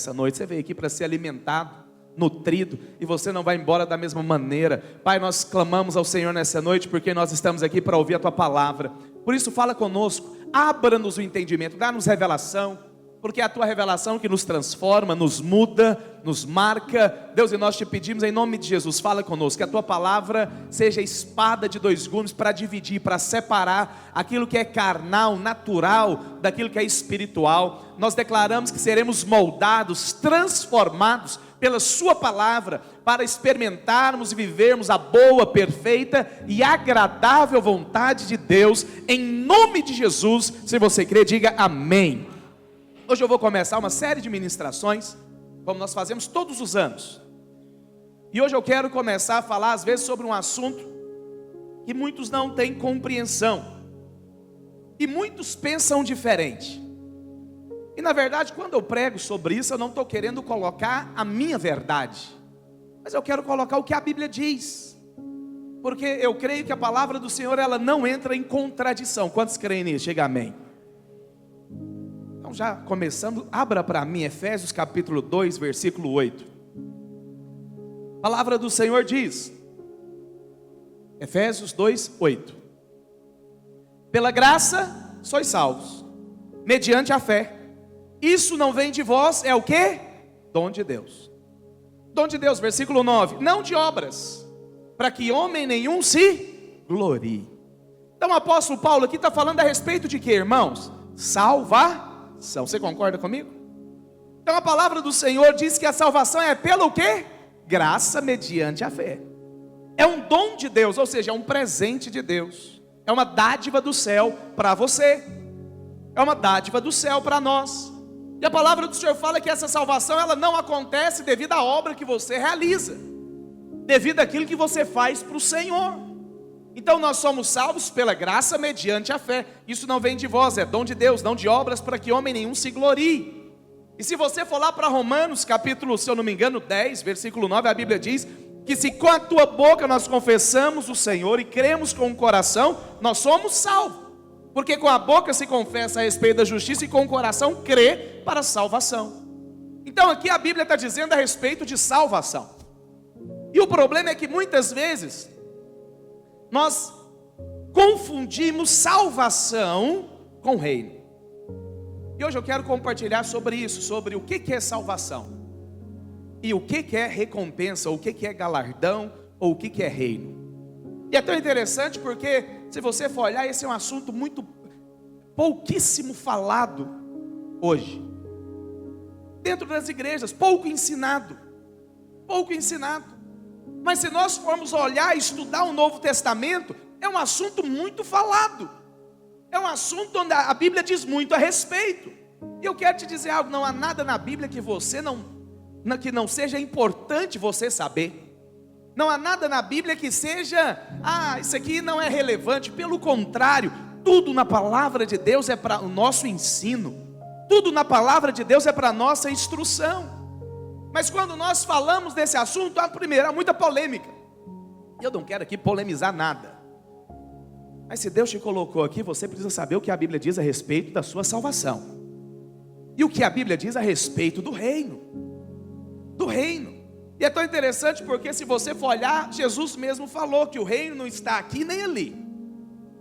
Essa noite você veio aqui para ser alimentado, nutrido, e você não vai embora da mesma maneira. Pai, nós clamamos ao Senhor nessa noite, porque nós estamos aqui para ouvir a Tua palavra. Por isso fala conosco, abra-nos o entendimento, dá-nos revelação, porque é a Tua revelação que nos transforma, nos muda, nos marca. Deus, e nós te pedimos em nome de Jesus, fala conosco, que a Tua palavra seja espada de dois gumes para dividir, para separar aquilo que é carnal, natural, daquilo que é espiritual. Nós declaramos que seremos moldados, transformados pela Sua palavra, para experimentarmos e vivermos a boa, perfeita e agradável vontade de Deus, em nome de Jesus. Se você crê, diga amém. Hoje eu vou começar uma série de ministrações, como nós fazemos todos os anos. E hoje eu quero começar a falar, às vezes, sobre um assunto que muitos não têm compreensão, e muitos pensam diferente. E na verdade, quando eu prego sobre isso, eu não estou querendo colocar a minha verdade, mas eu quero colocar o que a Bíblia diz, porque eu creio que a palavra do Senhor, ela não entra em contradição. Quantos creem nisso? Chega amém. Então, já começando, abra para mim Efésios capítulo 2, versículo 8. A palavra do Senhor diz, Efésios 2, 8: pela graça sois salvos, mediante a fé. Isso não vem de vós, é o quê? Dom de Deus. Dom de Deus, versículo 9: não de obras, para que homem nenhum se glorie. Então o apóstolo Paulo aqui está falando a respeito de quê, irmãos? Salvação. Você concorda comigo? Então a palavra do Senhor diz que a salvação é pelo quê? Graça mediante a fé. É um dom de Deus, ou seja, é um presente de Deus. É uma dádiva do céu para você. É uma dádiva do céu para nós. E a palavra do Senhor fala que essa salvação, ela não acontece devido à obra que você realiza, devido àquilo que você faz para o Senhor. Então nós somos salvos pela graça mediante a fé. Isso não vem de vós, é dom de Deus, não de obras, para que homem nenhum se glorie. E se você for lá para Romanos, capítulo, se eu não me engano, 10, versículo 9, a Bíblia diz que se com a tua boca nós confessamos o Senhor e cremos com o coração, nós somos salvos. Porque com a boca se confessa a respeito da justiça e com o coração crê para a salvação. Então aqui a Bíblia está dizendo a respeito de salvação. E o problema é que muitas vezes nós confundimos salvação com reino. E hoje eu quero compartilhar sobre isso, sobre o que é salvação, e o que é recompensa, o que é galardão, ou o que é reino. E é tão interessante porque, se você for olhar, esse é um assunto muito pouquíssimo falado hoje, dentro das igrejas, pouco ensinado. Mas se nós formos olhar e estudar o Novo Testamento, é um assunto muito falado, é um assunto onde a Bíblia diz muito a respeito. E eu quero te dizer algo, não há nada na Bíblia que que não seja importante você saber. Não há nada na Bíblia que seja, isso aqui não é relevante. Pelo contrário, tudo na palavra de Deus é para o nosso ensino, tudo na palavra de Deus é para a nossa instrução. Mas quando nós falamos desse assunto, há muita polêmica. Eu não quero aqui polemizar nada, mas se Deus te colocou aqui, você precisa saber o que a Bíblia diz a respeito da sua salvação, e o que a Bíblia diz a respeito do reino. E é tão interessante porque, se você for olhar, Jesus mesmo falou que o reino não está aqui nem ali,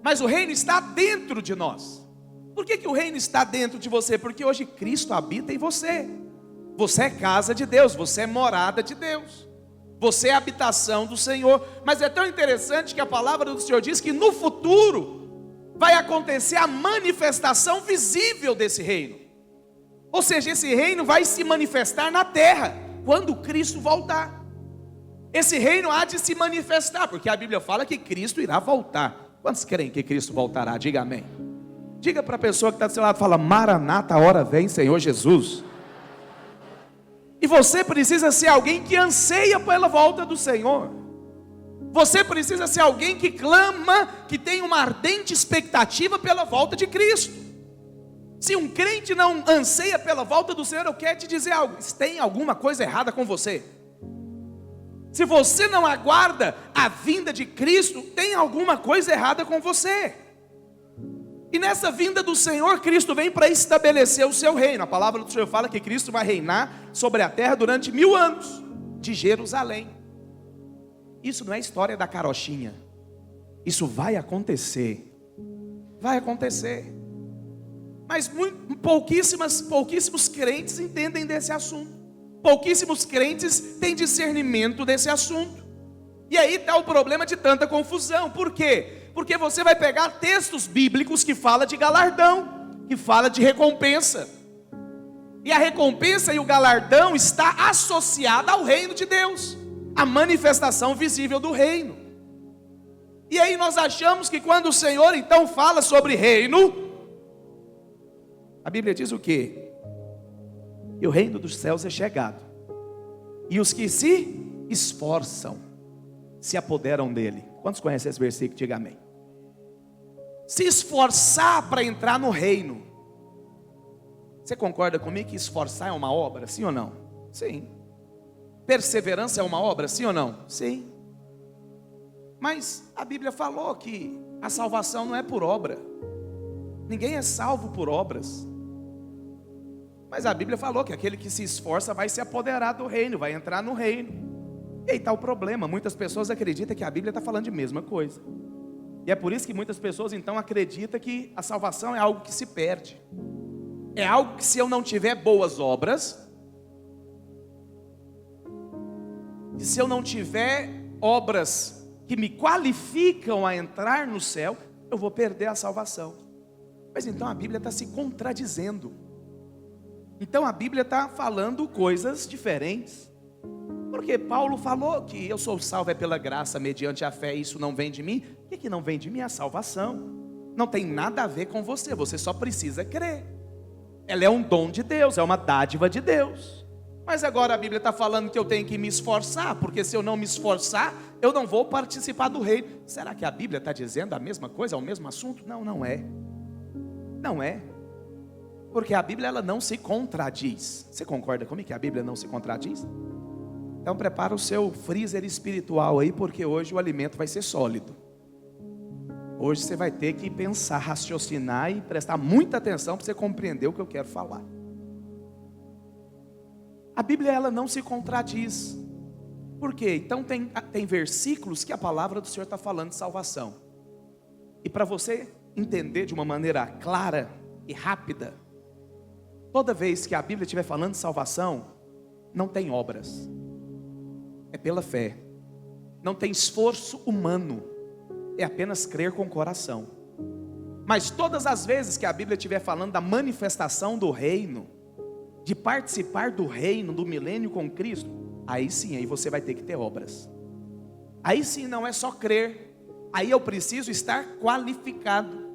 mas o reino está dentro de nós. Por que o reino está dentro de você? Porque hoje Cristo habita em você. Você é casa de Deus, você é morada de Deus, você é habitação do Senhor. Mas é tão interessante que a palavra do Senhor diz que no futuro vai acontecer a manifestação visível desse reino. Ou seja, esse reino vai se manifestar na terra quando Cristo voltar. Esse reino há de se manifestar, porque a Bíblia fala que Cristo irá voltar. Quantos creem que Cristo voltará? Diga amém. Diga para a pessoa que está do seu lado, fala: Maranata, a hora vem, Senhor Jesus. E você precisa ser alguém que anseia pela volta do Senhor. Você precisa ser alguém que clama, que tem uma ardente expectativa pela volta de Cristo. Se um crente não anseia pela volta do Senhor, eu quero te dizer algo: tem alguma coisa errada com você. Se você não aguarda a vinda de Cristo, tem alguma coisa errada com você. E nessa vinda do Senhor, Cristo vem para estabelecer o seu reino. A palavra do Senhor fala que Cristo vai reinar sobre a terra durante 1000 anos, de Jerusalém. Isso não é história da carochinha. Isso vai acontecer. Vai acontecer. Mas pouquíssimos crentes entendem desse assunto. Pouquíssimos crentes têm discernimento desse assunto. E aí está o problema de tanta confusão. Por quê? Porque você vai pegar textos bíblicos que falam de galardão, que fala de recompensa. E a recompensa e o galardão está associada ao reino de Deus, a manifestação visível do reino. E aí nós achamos que quando o Senhor então fala sobre reino, a Bíblia diz o quê? E o reino dos céus é chegado, e os que se esforçam se apoderam dele. Quantos conhecem esse versículo? Diga amém. Se esforçar para entrar no reino. Você concorda comigo que esforçar é uma obra, sim ou não? Sim. Perseverança é uma obra, sim ou não? Sim. Mas a Bíblia falou que a salvação não é por obra. Ninguém é salvo por obras. Mas a Bíblia falou que aquele que se esforça vai se apoderar do reino, vai entrar no reino. E aí está o problema, muitas pessoas acreditam que a Bíblia está falando de mesma coisa. E é por isso que muitas pessoas então acreditam que a salvação é algo que se perde. É algo que, se eu não tiver boas obras, e se eu não tiver obras que me qualificam a entrar no céu, eu vou perder a salvação. Mas então a Bíblia está se contradizendo. Então a Bíblia está falando coisas diferentes. Porque Paulo falou que eu sou salvo é pela graça, mediante a fé, isso não vem de mim. O que não vem de mim? É a salvação. Não tem nada a ver com você, você só precisa crer. Ela é um dom de Deus, é uma dádiva de Deus. Mas agora a Bíblia está falando que eu tenho que me esforçar, porque se eu não me esforçar, eu não vou participar do reino. Será que a Bíblia está dizendo a mesma coisa, o mesmo assunto? Não, não é. Não é. Porque a Bíblia ela não se contradiz. Você concorda comigo que a Bíblia não se contradiz? Então prepara o seu freezer espiritual aí, porque hoje o alimento vai ser sólido. Hoje você vai ter que pensar, raciocinar e prestar muita atenção para você compreender o que eu quero falar. A Bíblia ela não se contradiz. Por quê? Então tem versículos que a palavra do Senhor está falando de salvação. E para você entender de uma maneira clara e rápida, toda vez que a Bíblia estiver falando de salvação, não tem obras. É pela fé. Não tem esforço humano. É apenas crer com o coração. Mas todas as vezes que a Bíblia estiver falando da manifestação do reino, de participar do reino, do milênio com Cristo, aí sim, aí você vai ter que ter obras. Aí sim, não é só crer. Aí eu preciso estar qualificado.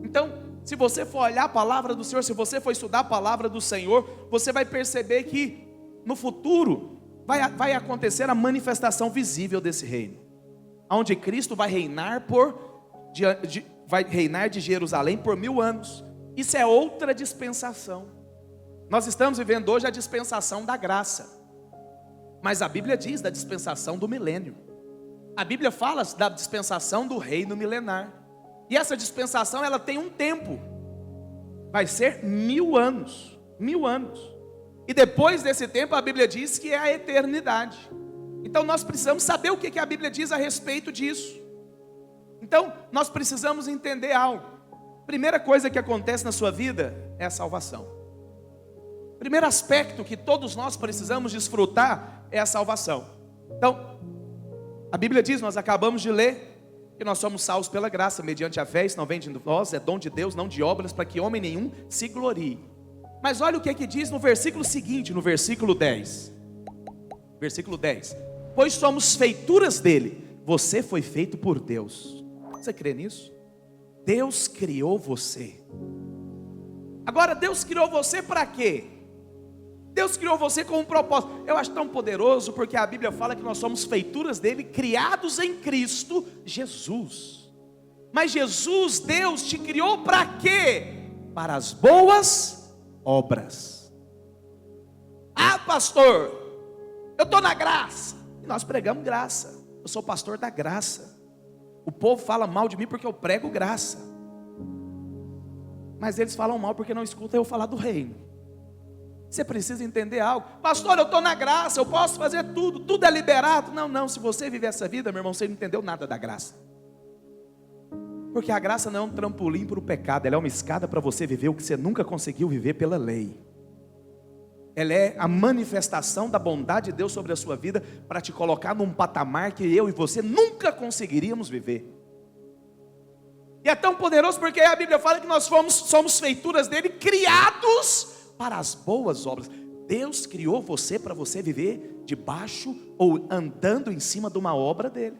Então, se você for olhar a palavra do Senhor, se você for estudar a palavra do Senhor, você vai perceber que no futuro vai acontecer a manifestação visível desse reino, onde Cristo vai reinar vai reinar de Jerusalém por 1000 anos. Isso é outra dispensação. Nós estamos vivendo hoje a dispensação da graça, mas a Bíblia diz da dispensação do milênio. A Bíblia fala da dispensação do reino milenar. E essa dispensação ela tem um tempo. Vai ser 1000 anos. 1000 anos. E depois desse tempo a Bíblia diz que é a eternidade. Então nós precisamos saber o que a Bíblia diz a respeito disso. Então nós precisamos entender algo. Primeira coisa que acontece na sua vida é a salvação. Primeiro aspecto que todos nós precisamos desfrutar é a salvação. Então, a Bíblia diz, nós acabamos de ler, que nós somos salvos pela graça, mediante a fé, isso não vem de nós, é dom de Deus, não de obras, para que homem nenhum se glorie. Mas olha o que diz no versículo seguinte, no versículo 10. Versículo 10. Pois somos feituras dele, você foi feito por Deus. Você crê nisso? Deus criou você. Agora, Deus criou você para quê? Deus criou você com um propósito. Eu acho tão poderoso porque a Bíblia fala que nós somos feituras dele, criados em Cristo Jesus. Mas Jesus, Deus te criou para quê? Para as boas obras. Ah, pastor, eu estou na graça. E nós pregamos graça. Eu sou pastor da graça. O povo fala mal de mim porque eu prego graça. Mas eles falam mal porque não escutam eu falar do reino. Você precisa entender algo. Pastor, eu estou na graça, eu posso fazer tudo, tudo é liberado. Não, se você viver essa vida, meu irmão, você não entendeu nada da graça. Porque a graça não é um trampolim para o pecado, ela é uma escada para você viver o que você nunca conseguiu viver pela lei. Ela é a manifestação da bondade de Deus sobre a sua vida, para te colocar num patamar que eu e você nunca conseguiríamos viver. E é tão poderoso porque a Bíblia fala que nós somos feituras dele, criados para as boas obras. Deus criou você para você viver debaixo ou andando em cima de uma obra dele.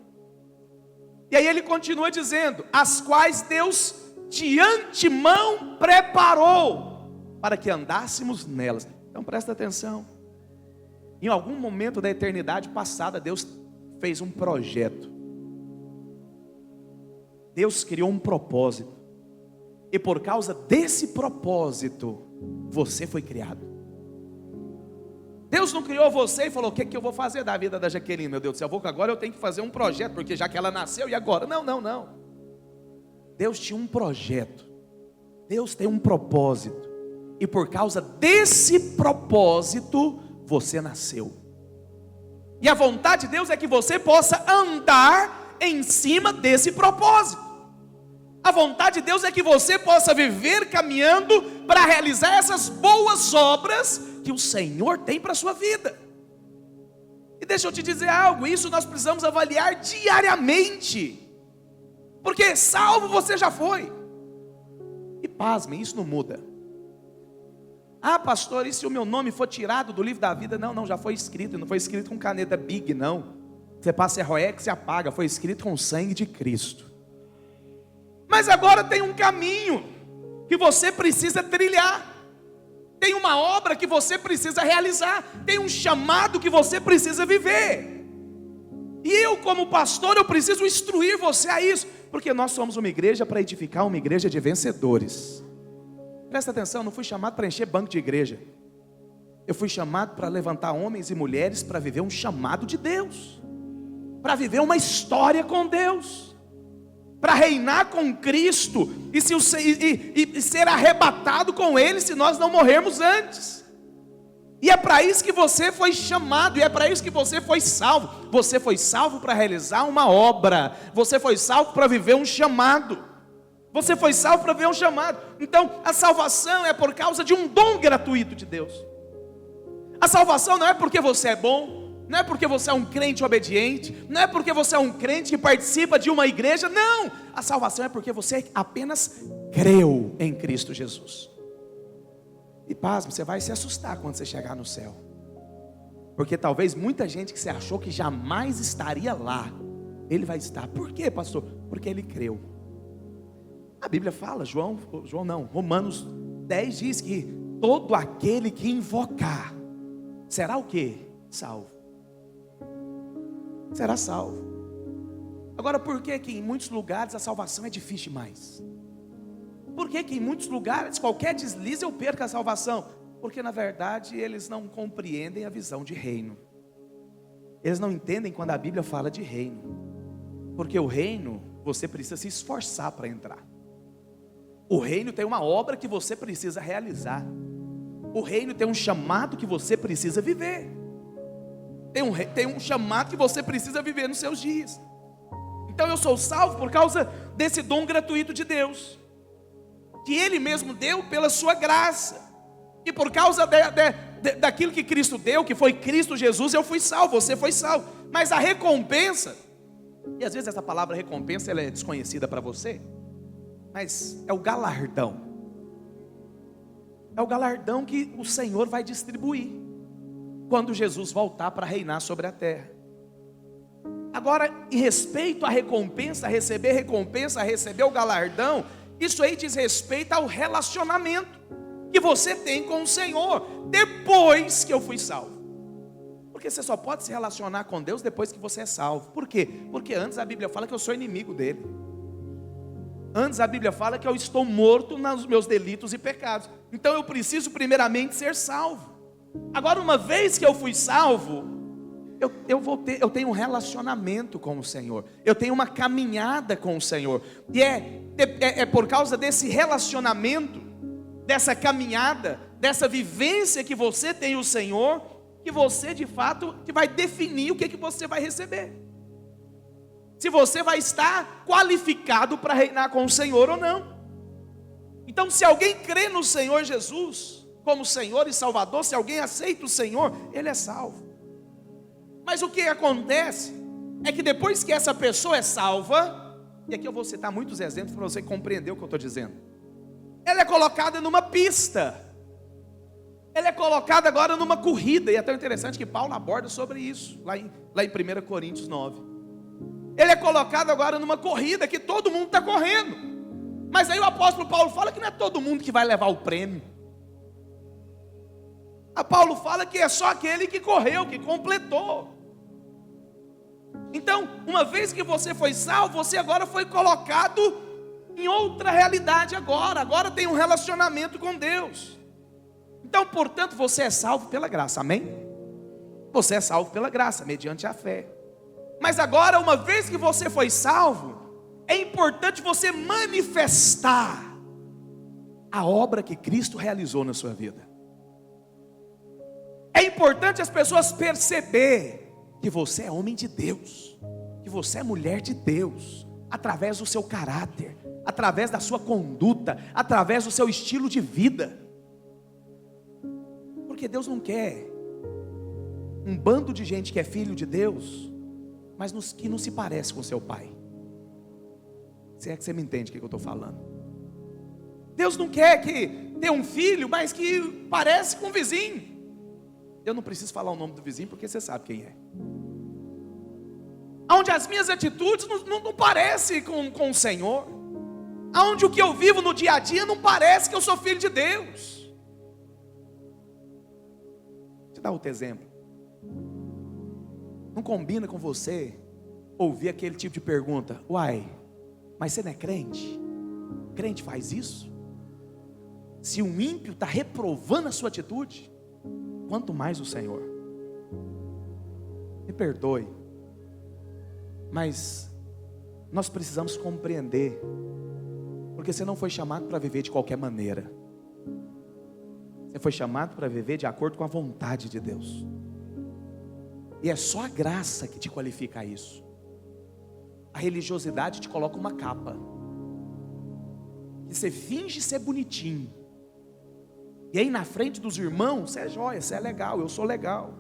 E aí ele continua dizendo: as quais Deus de antemão preparou para que andássemos nelas. Então presta atenção. Em algum momento da eternidade passada, Deus fez um projeto. Deus criou um propósito. E por causa desse propósito, você foi criado. Deus não criou você e falou: o que eu vou fazer da vida da Jaqueline? Meu Deus do céu, agora eu tenho que fazer um projeto, porque já que ela nasceu, e agora? Não. Deus tinha um projeto. Deus tem um propósito. E por causa desse propósito, você nasceu. E a vontade de Deus é que você possa andar em cima desse propósito. A vontade de Deus é que você possa viver caminhando para realizar essas boas obras que o Senhor tem para a sua vida. E deixa eu te dizer algo, isso nós precisamos avaliar diariamente. Porque salvo você já foi. E pasmem, isso não muda. Ah, pastor, e se o meu nome for tirado do livro da vida? Não, já foi escrito. Não foi escrito com caneta Big, não. Você passa Roex e apaga. Foi escrito com o sangue de Cristo. Mas agora tem um caminho que você precisa trilhar. Tem uma obra que você precisa realizar. Tem um chamado que você precisa viver. E eu, como pastor, eu preciso instruir você a isso. Porque nós somos uma igreja para edificar uma igreja de vencedores. Presta atenção, eu não fui chamado para encher banco de igreja. Eu fui chamado para levantar homens e mulheres para viver um chamado de Deus. Para viver uma história com Deus. Para reinar com Cristo e ser arrebatado com Ele se nós não morrermos antes. E é para isso que você foi chamado, e é para isso que você foi salvo. Você foi salvo para realizar uma obra. Você foi salvo para viver um chamado. Você foi salvo para viver um chamado. Então a salvação é por causa de um dom gratuito de Deus. A salvação não é porque você é bom, não é porque você é um crente obediente, não é porque você é um crente que participa de uma igreja, não. A salvação é porque você apenas creu em Cristo Jesus. E pasme, você vai se assustar quando você chegar no céu. Porque talvez muita gente que você achou que jamais estaria lá, ele vai estar. Por quê, pastor? Porque ele creu. A Bíblia fala, Romanos 10 diz que todo aquele que invocar, será o quê? Salvo. Será salvo. Agora, por que em muitos lugares a salvação é difícil demais? Por que em muitos lugares, qualquer deslize eu perco a salvação? Porque na verdade eles não compreendem a visão de reino. Eles não entendem quando a Bíblia fala de reino. Porque o reino, você precisa se esforçar para entrar. O reino tem uma obra que você precisa realizar. O reino tem um chamado que você precisa viver. Tem um chamado que você precisa viver nos seus dias. Então eu sou salvo por causa desse dom gratuito de Deus, que Ele mesmo deu pela sua graça. E por causa daquilo que Cristo deu, que foi Cristo Jesus, eu fui salvo, você foi salvo. Mas a recompensa, e às vezes essa palavra recompensa ela é desconhecida para você, mas é o galardão. É o galardão que o Senhor vai distribuir quando Jesus voltar para reinar sobre a terra. Agora, em respeito à recompensa, a receber o galardão, isso aí diz respeito ao relacionamento que você tem com o Senhor depois que eu fui salvo. Porque você só pode se relacionar com Deus depois que você é salvo. Por quê? Porque antes a Bíblia fala que eu sou inimigo dele. Antes a Bíblia fala que eu estou morto nos meus delitos e pecados. Então eu preciso primeiramente ser salvo. Agora, uma vez que eu fui salvo, eu tenho um relacionamento com o Senhor. Eu tenho uma caminhada com o Senhor. E é por causa desse relacionamento dessa caminhada, dessa vivência que você tem o Senhor, que você de fato que vai definir o que você vai receber. Se você vai estar qualificado para reinar com o Senhor ou não. Então, se alguém crê no Senhor Jesus como Senhor e Salvador, se alguém aceita o Senhor, ele é salvo. Mas o que acontece é que depois que essa pessoa é salva, e aqui eu vou citar muitos exemplos para você compreender o que eu estou dizendo. Ela é colocada numa pista. Ela é colocada agora numa corrida, e é tão interessante que Paulo aborda sobre isso, lá em 1 Coríntios 9. Ele é colocado agora numa corrida que todo mundo está correndo. Mas aí o apóstolo Paulo fala que não é todo mundo que vai levar o prêmio. A Paulo fala que é só aquele que correu, que completou. Então, uma vez que você foi salvo, você agora foi colocado em outra realidade agora tem um relacionamento com Deus. Então, portanto, você é salvo pela graça, amém? Você é salvo pela graça, mediante a fé. Mas agora, uma vez que você foi salvo, é importante você manifestar a obra que Cristo realizou na sua vida. É importante as pessoas perceberem que você é homem de Deus, que você é mulher de Deus, através do seu caráter, através da sua conduta, através do seu estilo de vida. Porque Deus não quer um bando de gente que é filho de Deus, mas que não se parece com seu pai. Se é que você me entende o que eu estou falando. Deus não quer que tenha um filho, mas que parece com o vizinho. Eu não preciso falar o nome do vizinho, porque você sabe quem é. Onde as minhas atitudes não parecem com o Senhor. Onde o que eu vivo no dia a dia não parece que eu sou filho de Deus. Deixa eu dar outro exemplo. Não combina com você ouvir aquele tipo de pergunta: uai, mas você não é crente? Crente faz isso? Se um ímpio está reprovando a sua atitude, quanto mais o Senhor. Me perdoe, mas nós precisamos compreender, porque você não foi chamado para viver de qualquer maneira. Você foi chamado para viver de acordo com a vontade de Deus. E é só a graça que te qualifica a isso. A religiosidade te coloca uma capa, que você finge ser bonitinho, e aí na frente dos irmãos, você é jóia, você é legal, eu sou legal.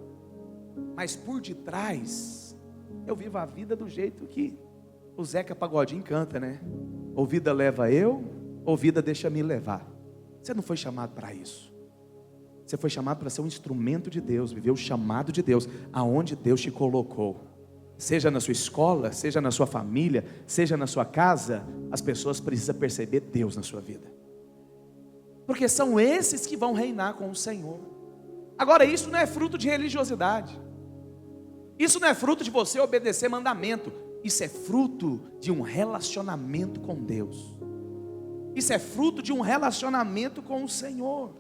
Mas por detrás, eu vivo a vida do jeito que o Zeca Pagodinho canta, né? Ou vida leva eu, ou vida deixa me levar. Você não foi chamado para isso. Você foi chamado para ser um instrumento de Deus, viver o chamado de Deus, aonde Deus te colocou. Seja na sua escola, seja na sua família, seja na sua casa, as pessoas precisam perceber Deus na sua vida. Porque são esses que vão reinar com o Senhor. Agora, isso não é fruto de religiosidade. Isso não é fruto de você obedecer mandamento. Isso é fruto de um relacionamento com Deus. Isso é fruto de um relacionamento com o Senhor.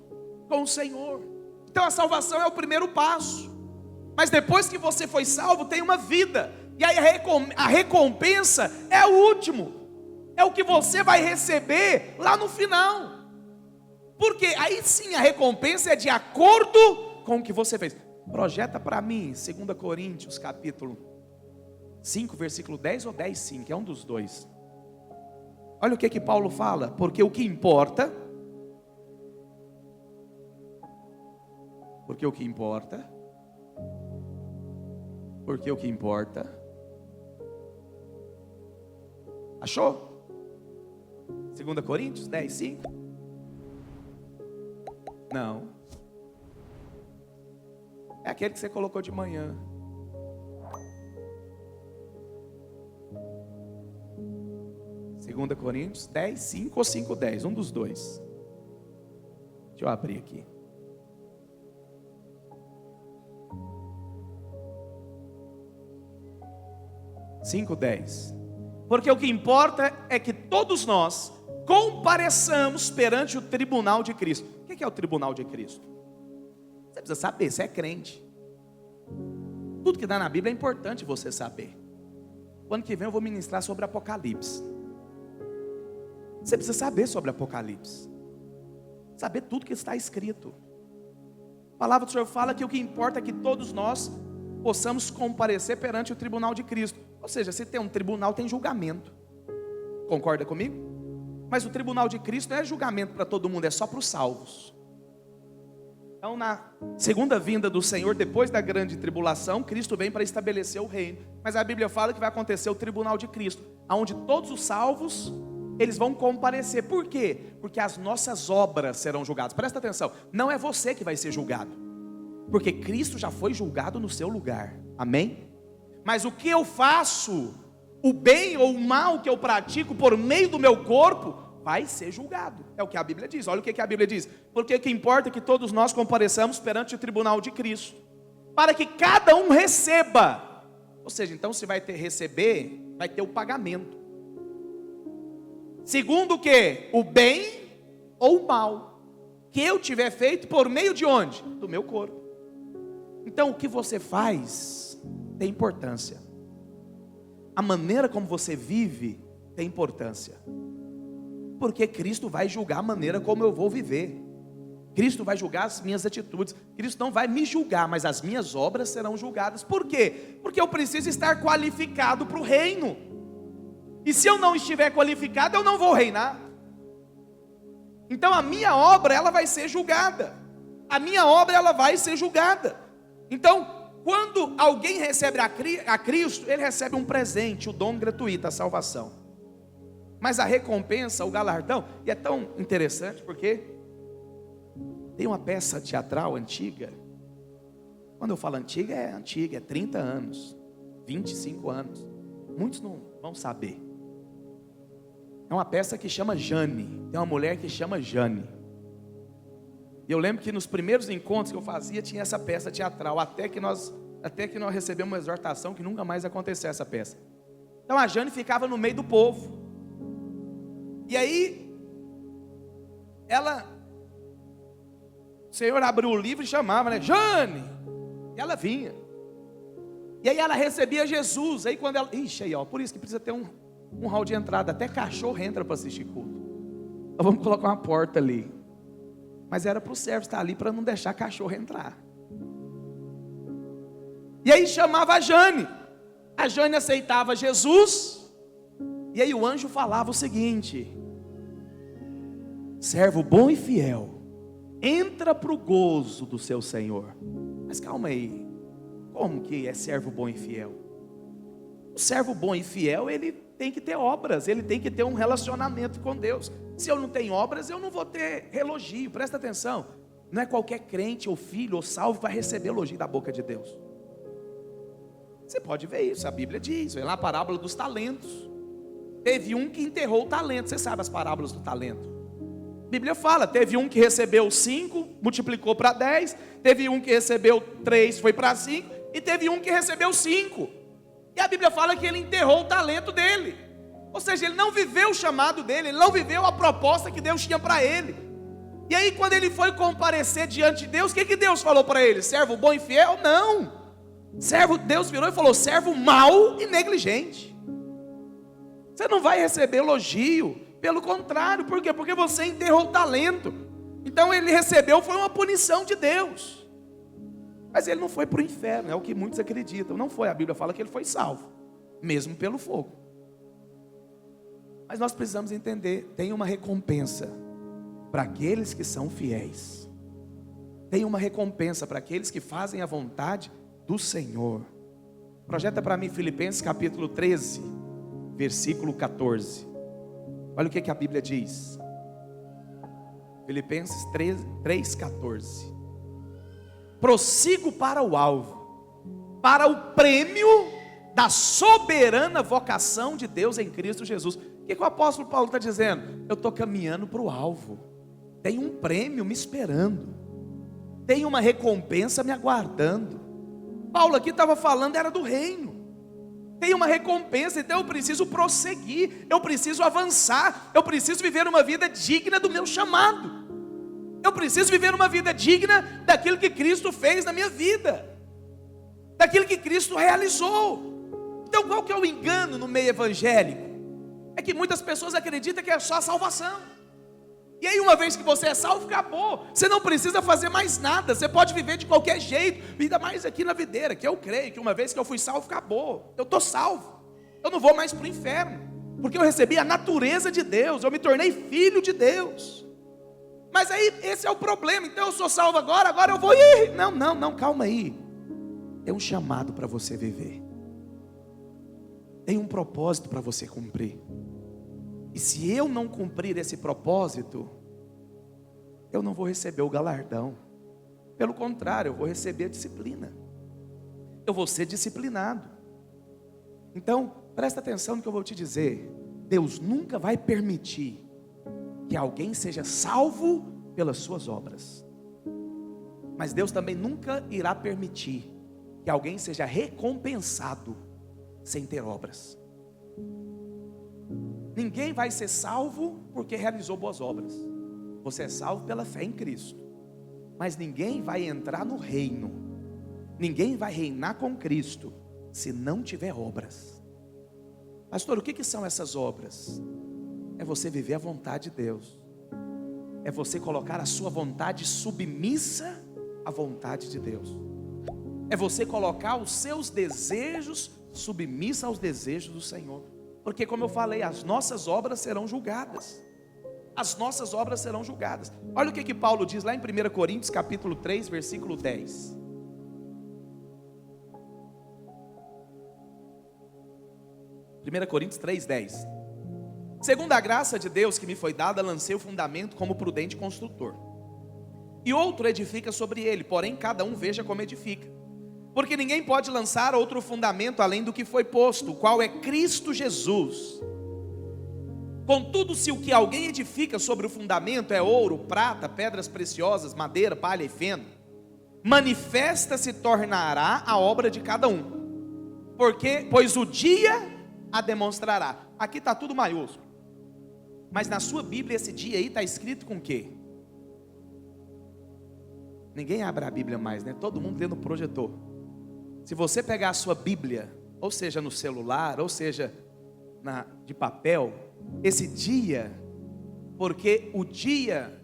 Com o Senhor. Então a salvação é o primeiro passo. Mas depois que você foi salvo, tem uma vida. E aí a recompensa é o último. É o que você vai receber lá no final. Porque aí sim a recompensa é de acordo com o que você fez. Projeta para mim 2 Coríntios capítulo 5, versículo 10 ou 10, 5, é um dos dois. Olha o que Paulo fala. Porque o que importa, achou? 2 Coríntios 10, 5. Não. É aquele que você colocou de manhã. Segunda Coríntios 10, 5 ou 5, 10, um dos dois. Deixa eu abrir aqui. Cinco, 10. Porque o que importa é que todos nós compareçamos perante o tribunal de Cristo. O que é o tribunal de Cristo? Você precisa saber, você é crente. Tudo que dá na Bíblia é importante você saber. O ano que vem eu vou ministrar sobre Apocalipse. Você precisa saber sobre Apocalipse. saber tudo que está escrito. A palavra do Senhor fala que o que importa é que todos nós possamos comparecer perante o tribunal de Cristo. Ou seja, se tem um tribunal, tem julgamento. Concorda comigo? Mas o tribunal de Cristo não é julgamento para todo mundo, é só para os salvos. Então, na segunda vinda do Senhor, depois da grande tribulação, Cristo vem para estabelecer o reino. Mas a Bíblia fala que vai acontecer o tribunal de Cristo, onde todos os salvos, eles vão comparecer. Por quê? Porque as nossas obras serão julgadas. Presta atenção, não é você que vai ser julgado, porque Cristo já foi julgado no seu lugar. Amém? Mas o que eu faço, o bem ou o mal que eu pratico por meio do meu corpo, vai ser julgado. É o que a Bíblia diz. Olha o que a Bíblia diz. Porque o que importa é que todos nós compareçamos perante o tribunal de Cristo, para que cada um receba. Ou seja, então se vai ter receber, vai ter o pagamento. Segundo o que? O bem ou o mal que eu tiver feito por meio de onde? Do meu corpo. Então o que você faz tem importância. A maneira como você vive tem importância. Porque Cristo vai julgar a maneira como eu vou viver. Cristo vai julgar as minhas atitudes. Cristo não vai me julgar, mas as minhas obras serão julgadas. Por quê? Porque eu preciso estar qualificado para o reino. E se eu não estiver qualificado, eu não vou reinar. Então a minha obra, ela vai ser julgada. A minha obra, ela vai ser julgada. Então, quando alguém recebe a Cristo, ele recebe um presente, o dom gratuito, a salvação. Mas a recompensa, o galardão, e é tão interessante porque tem uma peça teatral antiga. Quando eu falo antiga, é 30 anos, 25 anos. Muitos não vão saber. É uma peça que chama Jane. Tem uma mulher que chama Jane. E eu lembro que nos primeiros encontros que eu fazia, tinha essa peça teatral, até que nós recebemos uma exortação que nunca mais aconteceu essa peça. Então a Jane ficava no meio do povo. E aí, o Senhor abriu o livro e chamava, né? Jane! E ela vinha. E aí ela recebia Jesus. Aí quando ela... Ixi, aí ó, por isso que precisa ter um hall de entrada. Até cachorro entra para assistir culto. Então vamos colocar uma porta ali. Mas era para o servo estar ali para não deixar cachorro entrar. E aí chamava a Jane. A Jane aceitava Jesus. E aí o anjo falava o seguinte: servo bom e fiel, entra para o gozo do seu Senhor. Mas calma aí, como que é servo bom e fiel? O servo bom e fiel, ele tem que ter obras, ele tem que ter um relacionamento com Deus. Se eu não tenho obras, eu não vou ter elogio. Presta atenção, não é qualquer crente ou filho ou salvo que vai receber elogio da boca de Deus. Você pode ver isso, a Bíblia diz, vem lá a parábola dos talentos. Teve um que enterrou o talento. Você sabe as parábolas do talento? A Bíblia fala, teve um que recebeu 5, multiplicou para 10. Teve um que recebeu 3, foi para 5. E teve um que recebeu 5. E a Bíblia fala que ele enterrou o talento dele. Ou seja, ele não viveu o chamado dele, ele não viveu a proposta que Deus tinha para ele. E aí quando ele foi comparecer diante de Deus, o que Deus falou para ele? Servo bom e fiel? Não. Deus virou e falou, servo mau e negligente. Você não vai receber elogio, pelo contrário. Por quê? Porque você enterrou o talento. Então ele recebeu, foi uma punição de Deus. Mas ele não foi para o inferno, é o que muitos acreditam. Não foi, a Bíblia fala que ele foi salvo, mesmo pelo fogo. Mas nós precisamos entender, tem uma recompensa para aqueles que são fiéis. Tem uma recompensa para aqueles que fazem a vontade do Senhor. Projeta para mim Filipenses capítulo 13, versículo 14. Olha o que a Bíblia diz. Filipenses 3:14. Prossigo para o alvo, para o prêmio da soberana vocação de Deus em Cristo Jesus. O que o apóstolo Paulo está dizendo? Eu estou caminhando para o alvo. Tem um prêmio me esperando. Tem uma recompensa me aguardando. Paulo aqui estava falando, era do reino. Tem uma recompensa, então eu preciso prosseguir, eu preciso avançar, eu preciso viver uma vida digna do meu chamado. Eu preciso viver uma vida digna daquilo que Cristo fez na minha vida, daquilo que Cristo realizou. Então qual que é o engano no meio evangélico? É que muitas pessoas acreditam que é só a salvação. E aí, uma vez que você é salvo, acabou. Você não precisa fazer mais nada. Você pode viver de qualquer jeito. Ainda mais aqui na videira, que eu creio que uma vez que eu fui salvo, acabou. Eu estou salvo. Eu não vou mais para o inferno. Porque eu recebi a natureza de Deus. Eu me tornei filho de Deus. Mas aí, esse é o problema. Então eu sou salvo agora eu vou ir. Não, calma aí. Tem um chamado para você viver. Tem um propósito para você cumprir. E se eu não cumprir esse propósito, eu não vou receber o galardão. Pelo contrário, eu vou receber a disciplina. Eu vou ser disciplinado. Então, presta atenção no que eu vou te dizer. Deus nunca vai permitir que alguém seja salvo pelas suas obras. Mas Deus também nunca irá permitir que alguém seja recompensado sem ter obras. Ninguém vai ser salvo porque realizou boas obras. Você é salvo pela fé em Cristo. Mas ninguém vai entrar no reino, ninguém vai reinar com Cristo se não tiver obras. Pastor, o que são essas obras? É você viver a vontade de Deus. É você colocar a sua vontade submissa à vontade de Deus. É você colocar os seus desejos submissa aos desejos do Senhor. Porque, como eu falei, as nossas obras serão julgadas. As nossas obras serão julgadas. Olha o que Paulo diz lá em 1 Coríntios capítulo 3, versículo 10. 1 Coríntios 3, 10. Segundo a graça de Deus que me foi dada, lancei o fundamento como prudente construtor. E outro edifica sobre ele, porém cada um veja como edifica. Porque ninguém pode lançar outro fundamento além do que foi posto, o qual é Cristo Jesus. Contudo, se o que alguém edifica sobre o fundamento é ouro, prata, pedras preciosas, madeira, palha e feno, manifesta se tornará a obra de cada um. Pois o dia a demonstrará. Aqui está tudo maiúsculo. Mas na sua Bíblia esse dia aí está escrito com o quê? Ninguém abre a Bíblia mais, né? Todo mundo lê no projetor. Se você pegar a sua Bíblia, ou seja no celular, ou seja de papel, esse dia, porque o dia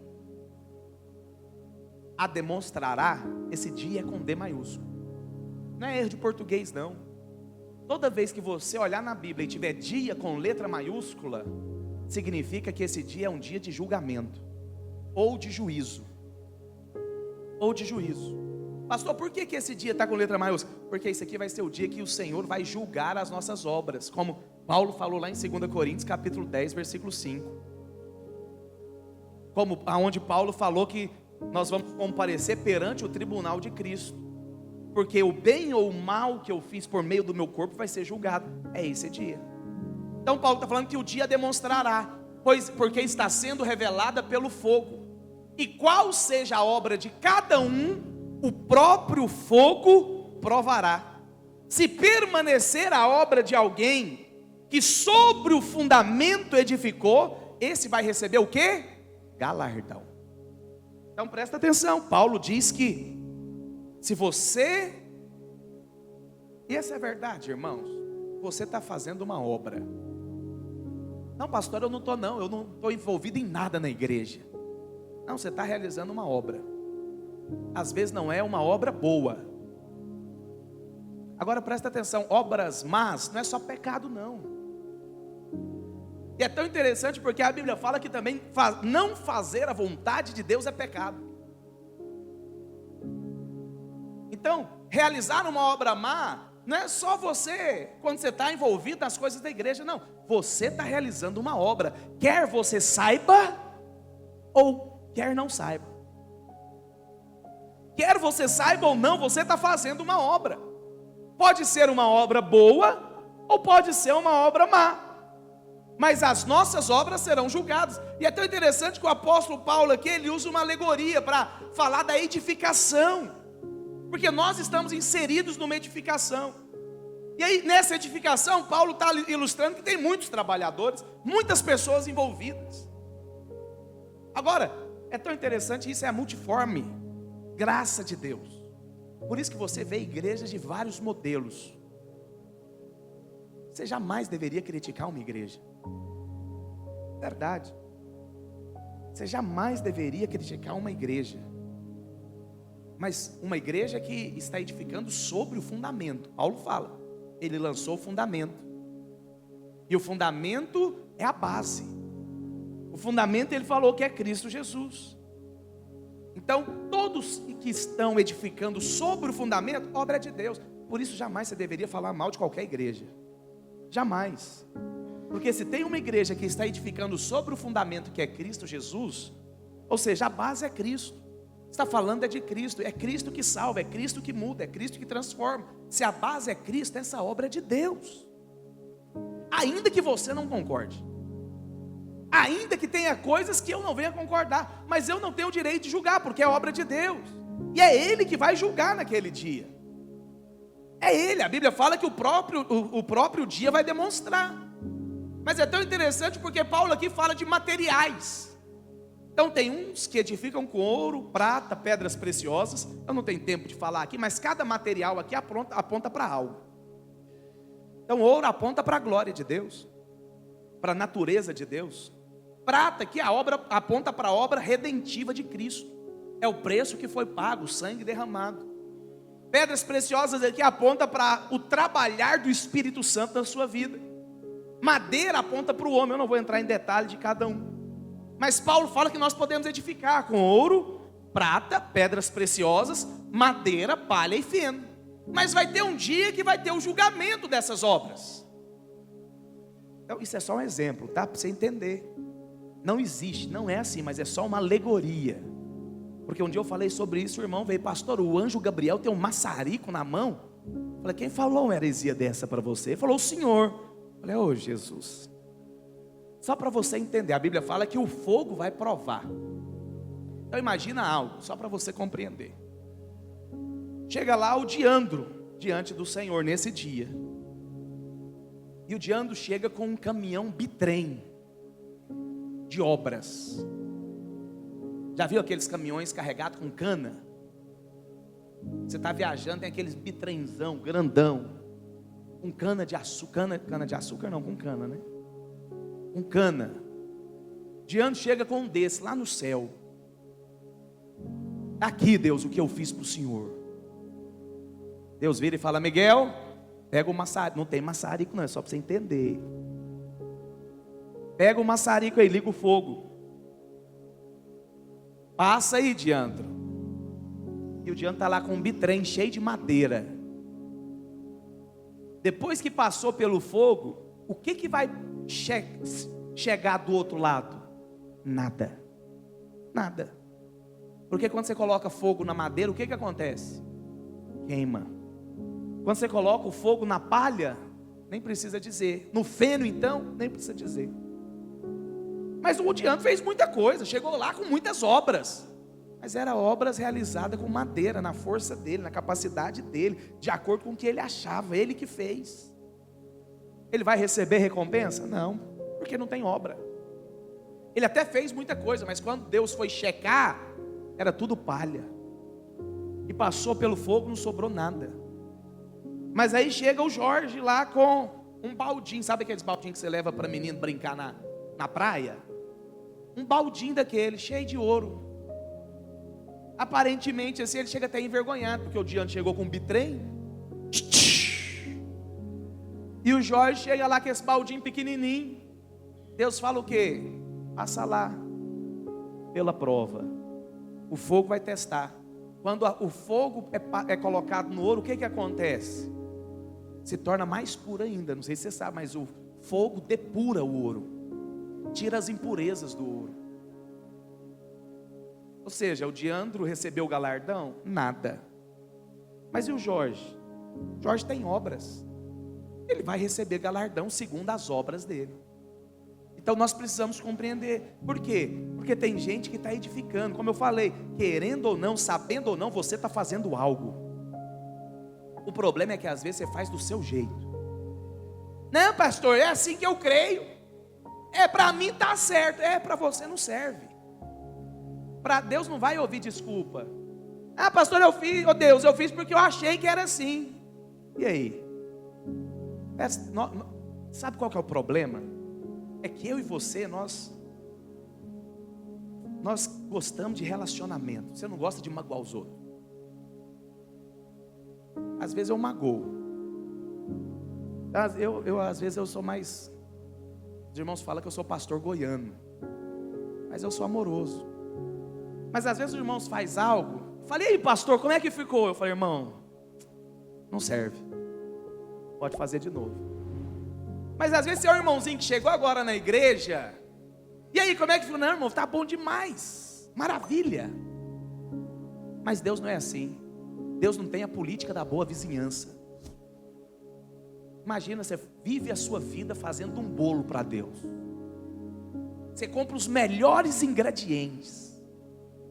a demonstrará, esse dia é com D maiúsculo. Não é erro de português não. Toda vez que você olhar na Bíblia e tiver dia com letra maiúscula, significa que esse dia é um dia de julgamento, ou de juízo. Ou de juízo. Pastor, por que esse dia está com letra maiúscula? Porque esse aqui vai ser o dia que o Senhor vai julgar as nossas obras, como Paulo falou lá em 2 Coríntios capítulo 10, versículo 5. Como aonde Paulo falou que nós vamos comparecer perante o tribunal de Cristo. Porque o bem ou o mal que eu fiz por meio do meu corpo vai ser julgado. É esse dia. Então Paulo está falando que o dia demonstrará, porque está sendo revelada pelo fogo. E qual seja a obra de cada um, o próprio fogo provará. Se permanecer a obra de alguém que sobre o fundamento edificou, esse vai receber o quê? Galardão. Então presta atenção, Paulo diz que se você, e essa é verdade, irmãos, você está fazendo uma obra. Não, pastor, eu não estou envolvido em nada na igreja. Não, você está realizando uma obra. Às vezes não é uma obra boa. Agora presta atenção, obras más não é só pecado não. E é tão interessante porque a Bíblia fala que também não fazer a vontade de Deus é pecado. Então, realizar uma obra má não é só você, quando você está envolvido nas coisas da igreja, não. Você está realizando uma obra, quer você saiba ou quer não saiba. Quer você saiba ou não, você está fazendo uma obra. Pode ser uma obra boa ou pode ser uma obra má. Mas as nossas obras serão julgadas. E é tão interessante que o apóstolo Paulo aqui, ele usa uma alegoria para falar da edificação. Porque nós estamos inseridos numa edificação. E aí nessa edificação, Paulo está ilustrando que tem muitos trabalhadores, muitas pessoas envolvidas. Agora, é tão interessante, isso é a multiforme graça de Deus. Por isso que você vê igrejas de vários modelos. Você jamais deveria criticar uma igreja. Verdade. Você jamais deveria criticar uma igreja, mas uma igreja que está edificando sobre o fundamento. Paulo fala, ele lançou o fundamento, e o fundamento é a base. O fundamento ele falou que é Cristo Jesus. Então todos que estão edificando sobre o fundamento, obra é de Deus. Por isso jamais você deveria falar mal de qualquer igreja, jamais. Porque se tem uma igreja que está edificando sobre o fundamento que é Cristo Jesus, ou seja, a base é Cristo. Está falando é de Cristo, é Cristo que salva, é Cristo que muda, é Cristo que transforma. Se a base é Cristo, essa obra é de Deus. Ainda que você não concorde, ainda que tenha coisas que eu não venha concordar, mas eu não tenho o direito de julgar, porque é obra de Deus, e é Ele que vai julgar naquele dia. É Ele, a Bíblia fala que o próprio dia vai demonstrar. Mas é tão interessante porque Paulo aqui fala de materiais. Então tem uns que edificam com ouro, prata, pedras preciosas. Eu não tenho tempo de falar aqui, mas cada material aqui aponta para algo. Então ouro aponta para a glória de Deus, para a natureza de Deus. Prata, que a obra aponta para a obra redentiva de Cristo. É o preço que foi pago, o sangue derramado. Pedras preciosas aqui aponta para o trabalhar do Espírito Santo na sua vida. Madeira aponta para o homem, eu não vou entrar em detalhe de cada um. Mas Paulo fala que nós podemos edificar com ouro, prata, pedras preciosas, madeira, palha e feno. Mas vai ter um dia que vai ter o julgamento dessas obras. Então isso é só um exemplo, tá? Para você entender. Não existe, não é assim, mas é só uma alegoria. Porque um dia eu falei sobre isso, o irmão veio, pastor, o anjo Gabriel tem um maçarico na mão. Eu falei, quem falou uma heresia dessa para você? Ele falou, o Senhor. Eu falei, ô Jesus. Só para você entender, a Bíblia fala que o fogo vai provar. Então imagina algo, só para você compreender. Chega lá o Diandro diante do Senhor nesse dia. E o Diandro chega com um caminhão bitrem de obras. Já viu aqueles caminhões carregados com cana? Você está viajando, tem aqueles bitrenzão grandão, com cana de açúcar, cana de açúcar não, com cana, né? Com cana. Diante chega com um desse lá no céu. Está aqui, Deus, o que eu fiz para o Senhor. Deus vira e fala, Miguel, pega o maçarico. Não tem maçarico não, é só para você entender. Pega o maçarico aí, liga o fogo. Passa aí, Diandro. E o Diandro está lá com um bitrem cheio de madeira. Depois que passou pelo fogo, o que vai chegar do outro lado? Nada. Nada. Porque quando você coloca fogo na madeira, o que acontece? Queima. Quando você coloca o fogo na palha, nem precisa dizer. No feno então, nem precisa dizer. Mas o Diandro fez muita coisa, chegou lá com muitas obras. Mas eram obras realizadas com madeira, na força dele, na capacidade dele, de acordo com o que ele achava, ele que fez. Ele vai receber recompensa? Não, porque não tem obra. Ele até fez muita coisa, mas quando Deus foi checar, era tudo palha. E passou pelo fogo, não sobrou nada. Mas aí chega o Jorge lá com um baldinho, sabe aqueles baldinhos que você leva para menino brincar na praia? Um baldinho daquele, cheio de ouro. Aparentemente assim, ele chega até envergonhado, porque o Diante chegou com um bitrem. E o Jorge chega lá com esse baldinho pequenininho. Deus fala o quê? Passa lá, pela prova. O fogo vai testar. Quando o fogo é colocado no ouro, o que acontece? Se torna mais puro ainda. Não sei se você sabe, mas o fogo depura o ouro, tira as impurezas do ouro. Ou seja, o Diandro recebeu o galardão? Nada. Mas e o Jorge? O Jorge tem obras. Ele vai receber galardão segundo as obras dele. Então nós precisamos compreender. Por quê? Porque tem gente que está edificando. Como eu falei, querendo ou não, sabendo ou não, você está fazendo algo. O problema é que às vezes você faz do seu jeito. Não, pastor, é assim que eu creio. É para mim tá certo. É, para você não serve. Para Deus não vai ouvir desculpa. Ah, pastor, eu fiz, oh Deus, eu fiz porque eu achei que era assim. E aí? Sabe qual que é o problema? É que eu e você, nós Nós gostamos de relacionamento. Você não gosta de magoar os outros. Às vezes eu magoo. Às vezes eu sou mais... Os irmãos falam que eu sou pastor goiano. Mas eu sou amoroso. Mas às vezes os irmãos fazem algo. Falei, e aí pastor, como é que ficou? Eu falei, irmão, não serve. Pode fazer de novo. Mas às vezes é o irmãozinho que chegou agora na igreja. E aí, como é que ficou? Não, irmão, tá bom demais. Maravilha. Mas Deus não é assim. Deus não tem a política da boa vizinhança. Imagina, você vive a sua vida fazendo um bolo para Deus. Você compra os melhores ingredientes.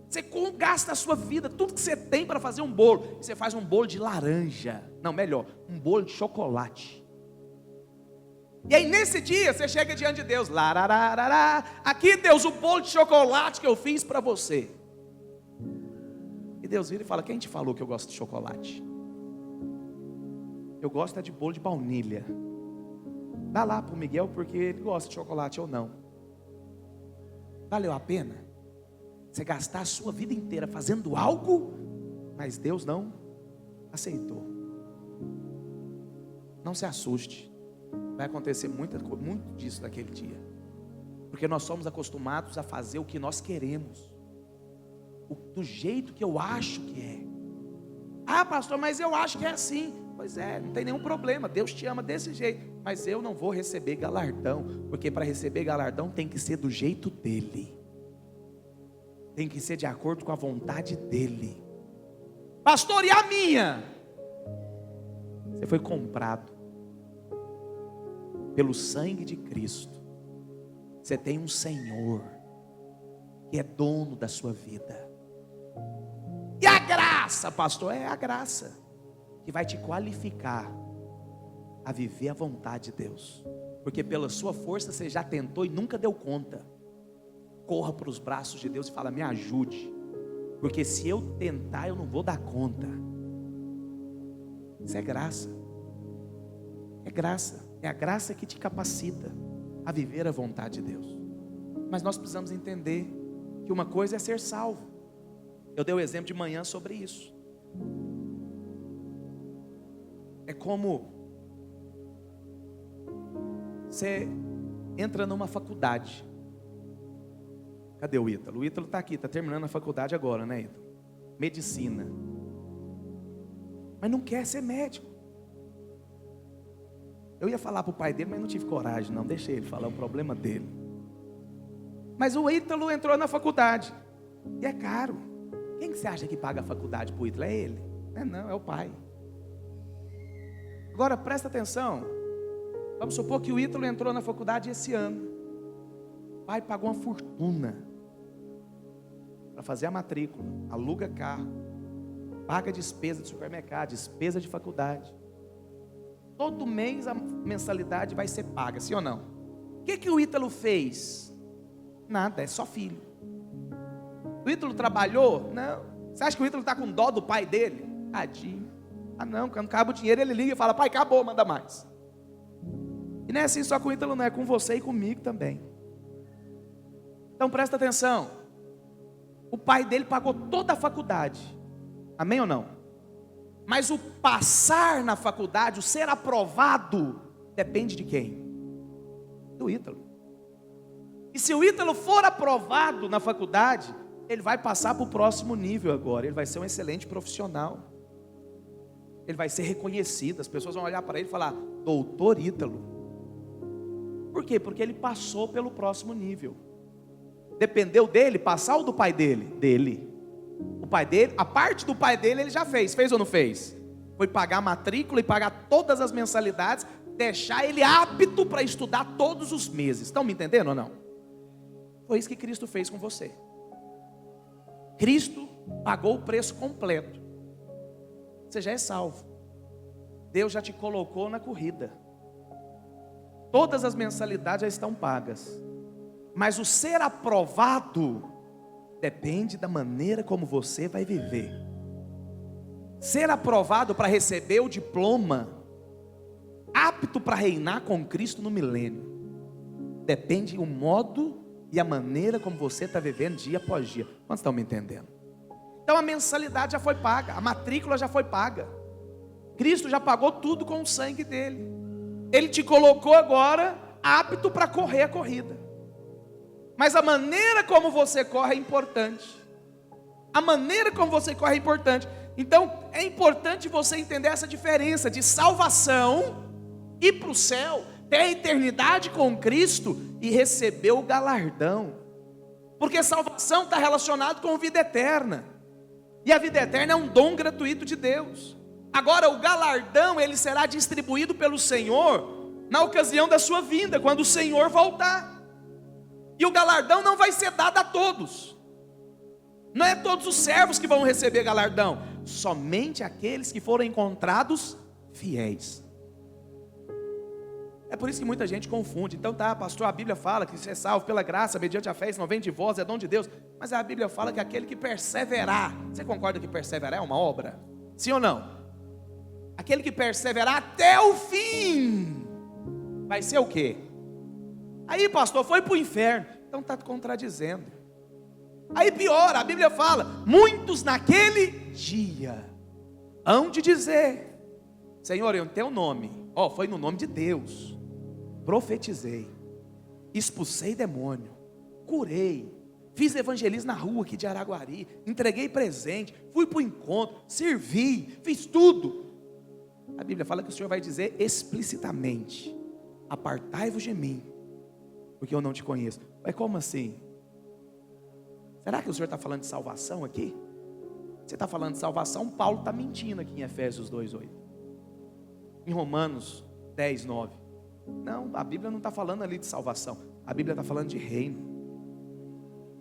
Você gasta a sua vida, tudo que você tem para fazer um bolo. Você faz um bolo de laranja. Não, melhor, um bolo de chocolate. E aí nesse dia você chega diante de Deus. Larararará. Aqui Deus, o bolo de chocolate que eu fiz para você. E Deus vira e fala, quem te falou que eu gosto de chocolate? Eu gosto é de bolo de baunilha. Dá lá para o Miguel porque ele gosta de chocolate ou não. Valeu a pena? Você gastar a sua vida inteira fazendo algo, mas Deus não aceitou. Não se assuste. Vai acontecer muito disso naquele dia. Porque nós somos acostumados a fazer o que nós queremos. Do jeito que eu acho que é. Ah, pastor, mas eu acho que é assim. Pois é, não tem nenhum problema. Deus te ama desse jeito. Mas eu não vou receber galardão. Porque para receber galardão tem que ser do jeito dele. Tem que ser de acordo com a vontade dele. Pastor, e a minha? Você foi comprado pelo sangue de Cristo. Você tem um Senhor que é dono da sua vida. E a graça, pastor, é a graça que vai te qualificar a viver a vontade de Deus. Porque pela sua força você já tentou e nunca deu conta. Corra para os braços de Deus e fala, me ajude. Porque se eu tentar, eu não vou dar conta. Isso é graça. É graça. É a graça que te capacita a viver a vontade de Deus. Mas nós precisamos entender que uma coisa é ser salvo. Eu dei o exemplo de manhã sobre isso. É como você entra numa faculdade. Cadê o Ítalo? O Ítalo está aqui, está terminando a faculdade agora, né, Ítalo? Medicina. Mas não quer ser médico. Eu ia falar para o pai dele, mas não tive coragem, não. Deixei ele falar, o problema dele. Mas o Ítalo entrou na faculdade. E é caro. Quem que você acha que paga a faculdade para o Ítalo? É ele? Não, é o pai. Agora presta atenção. Vamos supor que o Ítalo entrou na faculdade esse ano. O pai pagou uma fortuna para fazer a matrícula, aluga carro, paga despesa de supermercado, despesa de faculdade. Todo mês a mensalidade vai ser paga, sim ou não? O que o Ítalo fez? Nada, é só filho. O Ítalo trabalhou? Não. Você acha que o Ítalo está com dó do pai dele? Tadinho. Ah não, quando acaba o dinheiro ele liga e fala, pai, acabou, manda mais. E não é assim só com o Ítalo, não, é com você e comigo também. Então presta atenção. O pai dele pagou toda a faculdade. Amém ou não? Mas o passar na faculdade, o ser aprovado, depende de quem? Do Ítalo. E se o Ítalo for aprovado na faculdade, ele vai passar para o próximo nível agora. Ele vai ser um excelente profissional. Ele vai ser reconhecido. As pessoas vão olhar para ele e falar, doutor Ítalo. Por quê? Porque ele passou pelo próximo nível. Dependeu dele passar ou do pai dele? Dele. O pai dele, a parte do pai dele ele já fez. Fez ou não fez? Foi pagar a matrícula e pagar todas as mensalidades, deixar ele apto para estudar todos os meses. Estão me entendendo ou não? Foi isso que Cristo fez com você. Cristo pagou o preço completo. Você já é salvo. Deus já te colocou na corrida. Todas as mensalidades já estão pagas. Mas o ser aprovado depende da maneira como você vai viver. Ser aprovado para receber o diploma, apto para reinar com Cristo no milênio, depende do modo e a maneira como você está vivendo dia após dia. Quantos estão me entendendo? Então a mensalidade já foi paga, a matrícula já foi paga. Cristo já pagou tudo com o sangue dele. Ele te colocou agora apto para correr a corrida. Mas a maneira como você corre é importante. A maneira como você corre é importante. Então é importante você entender essa diferença de salvação, ir para o céu, ter a eternidade com Cristo e receber o galardão. Porque salvação está relacionado com vida eterna. E a vida eterna é um dom gratuito de Deus. Agora o galardão, ele será distribuído pelo Senhor na ocasião da sua vinda, quando o Senhor voltar. E o galardão não vai ser dado a todos. Não é todos os servos que vão receber galardão, somente aqueles que foram encontrados fiéis. É por isso que muita gente confunde. Então tá, pastor, a Bíblia fala que você é salvo pela graça, mediante a fé, isso não vem de vós, é dom de Deus. Mas a Bíblia fala que aquele que perseverar, você concorda que perseverar é uma obra? Sim ou não? Aquele que perseverar até o fim, vai ser o quê? Aí pastor, foi para o inferno. Então está contradizendo. Aí pior, a Bíblia fala, muitos naquele dia hão de dizer, Senhor, em teu nome, foi no nome de Deus, profetizei, expulsei demônio, curei, fiz evangelismo na rua aqui de Araguari, entreguei presente, fui para o encontro, servi, fiz tudo. A Bíblia fala que o Senhor vai dizer explicitamente, apartai-vos de mim, porque eu não te conheço. Mas como assim? Será que o Senhor está falando de salvação aqui? Você está falando de salvação, Paulo está mentindo aqui em Efésios 2:8. Em Romanos 10:9. Não, a Bíblia não está falando ali de salvação. A Bíblia está falando de reino.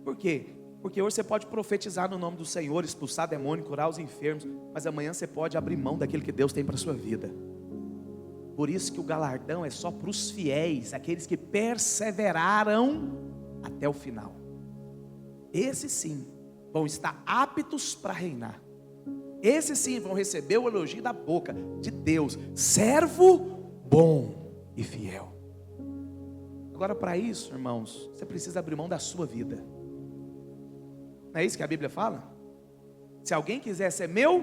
Por quê? Porque hoje você pode profetizar no nome do Senhor, expulsar demônio, curar os enfermos, mas amanhã você pode abrir mão daquilo que Deus tem para a sua vida. Por isso que o galardão é só para os fiéis, aqueles que perseveraram até o final. Esses sim vão estar aptos para reinar. Esses sim vão receber o elogio da boca de Deus, servo bom e fiel. Agora, para isso, irmãos, você precisa abrir mão da sua vida. Não é isso que a Bíblia fala? Se alguém quiser ser meu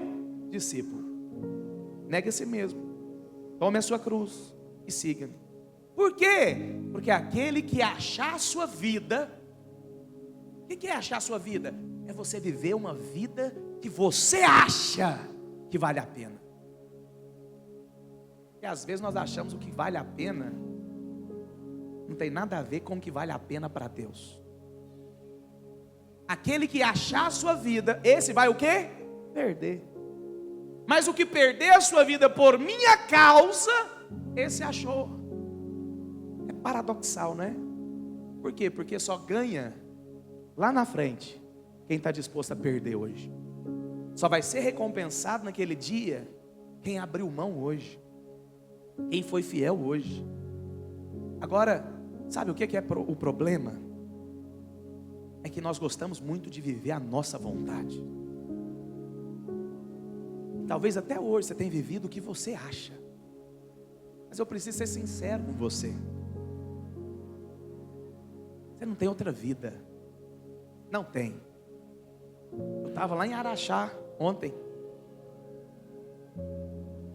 discípulo, negue a si mesmo, tome a sua cruz e siga-me. Por quê? Porque aquele que achar a sua vida, o que é achar a sua vida? É você viver uma vida que você acha que vale a pena. E às vezes nós achamos o que vale a pena não tem nada a ver com o que vale a pena para Deus. Aquele que achar a sua vida, esse vai o quê? Perder. Mas o que perder a sua vida por minha causa, esse achou. É paradoxal, né? Por quê? Porque só ganha lá na frente quem está disposto a perder hoje. Só vai ser recompensado naquele dia quem abriu mão hoje, quem foi fiel hoje. Agora, sabe o que é o problema? É que nós gostamos muito de viver a nossa vontade. Talvez até hoje você tenha vivido o que você acha. Mas eu preciso ser sincero com você. Você não tem outra vida. Não tem. Eu estava lá em Araxá ontem.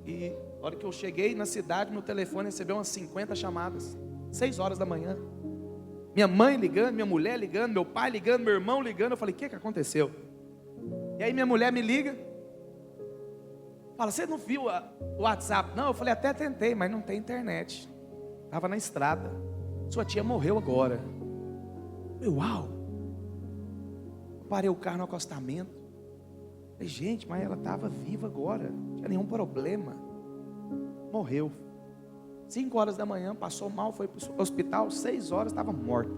E na hora que eu cheguei na cidade, meu telefone recebeu umas 50 chamadas. 6 horas da manhã. Minha mãe ligando, minha mulher ligando, meu pai ligando, meu irmão ligando. Eu falei, o que aconteceu? E aí minha mulher me liga. Fala, você não viu o WhatsApp? Não, eu falei, até tentei, mas não tem internet. Estava na estrada. Sua tia morreu agora. Eu falei, uau. Eu parei o carro no acostamento. Eu falei, gente, mas ela estava viva agora. Não tinha nenhum problema. Morreu. 5 horas da manhã, passou mal, foi para o hospital, 6 horas, estava morta.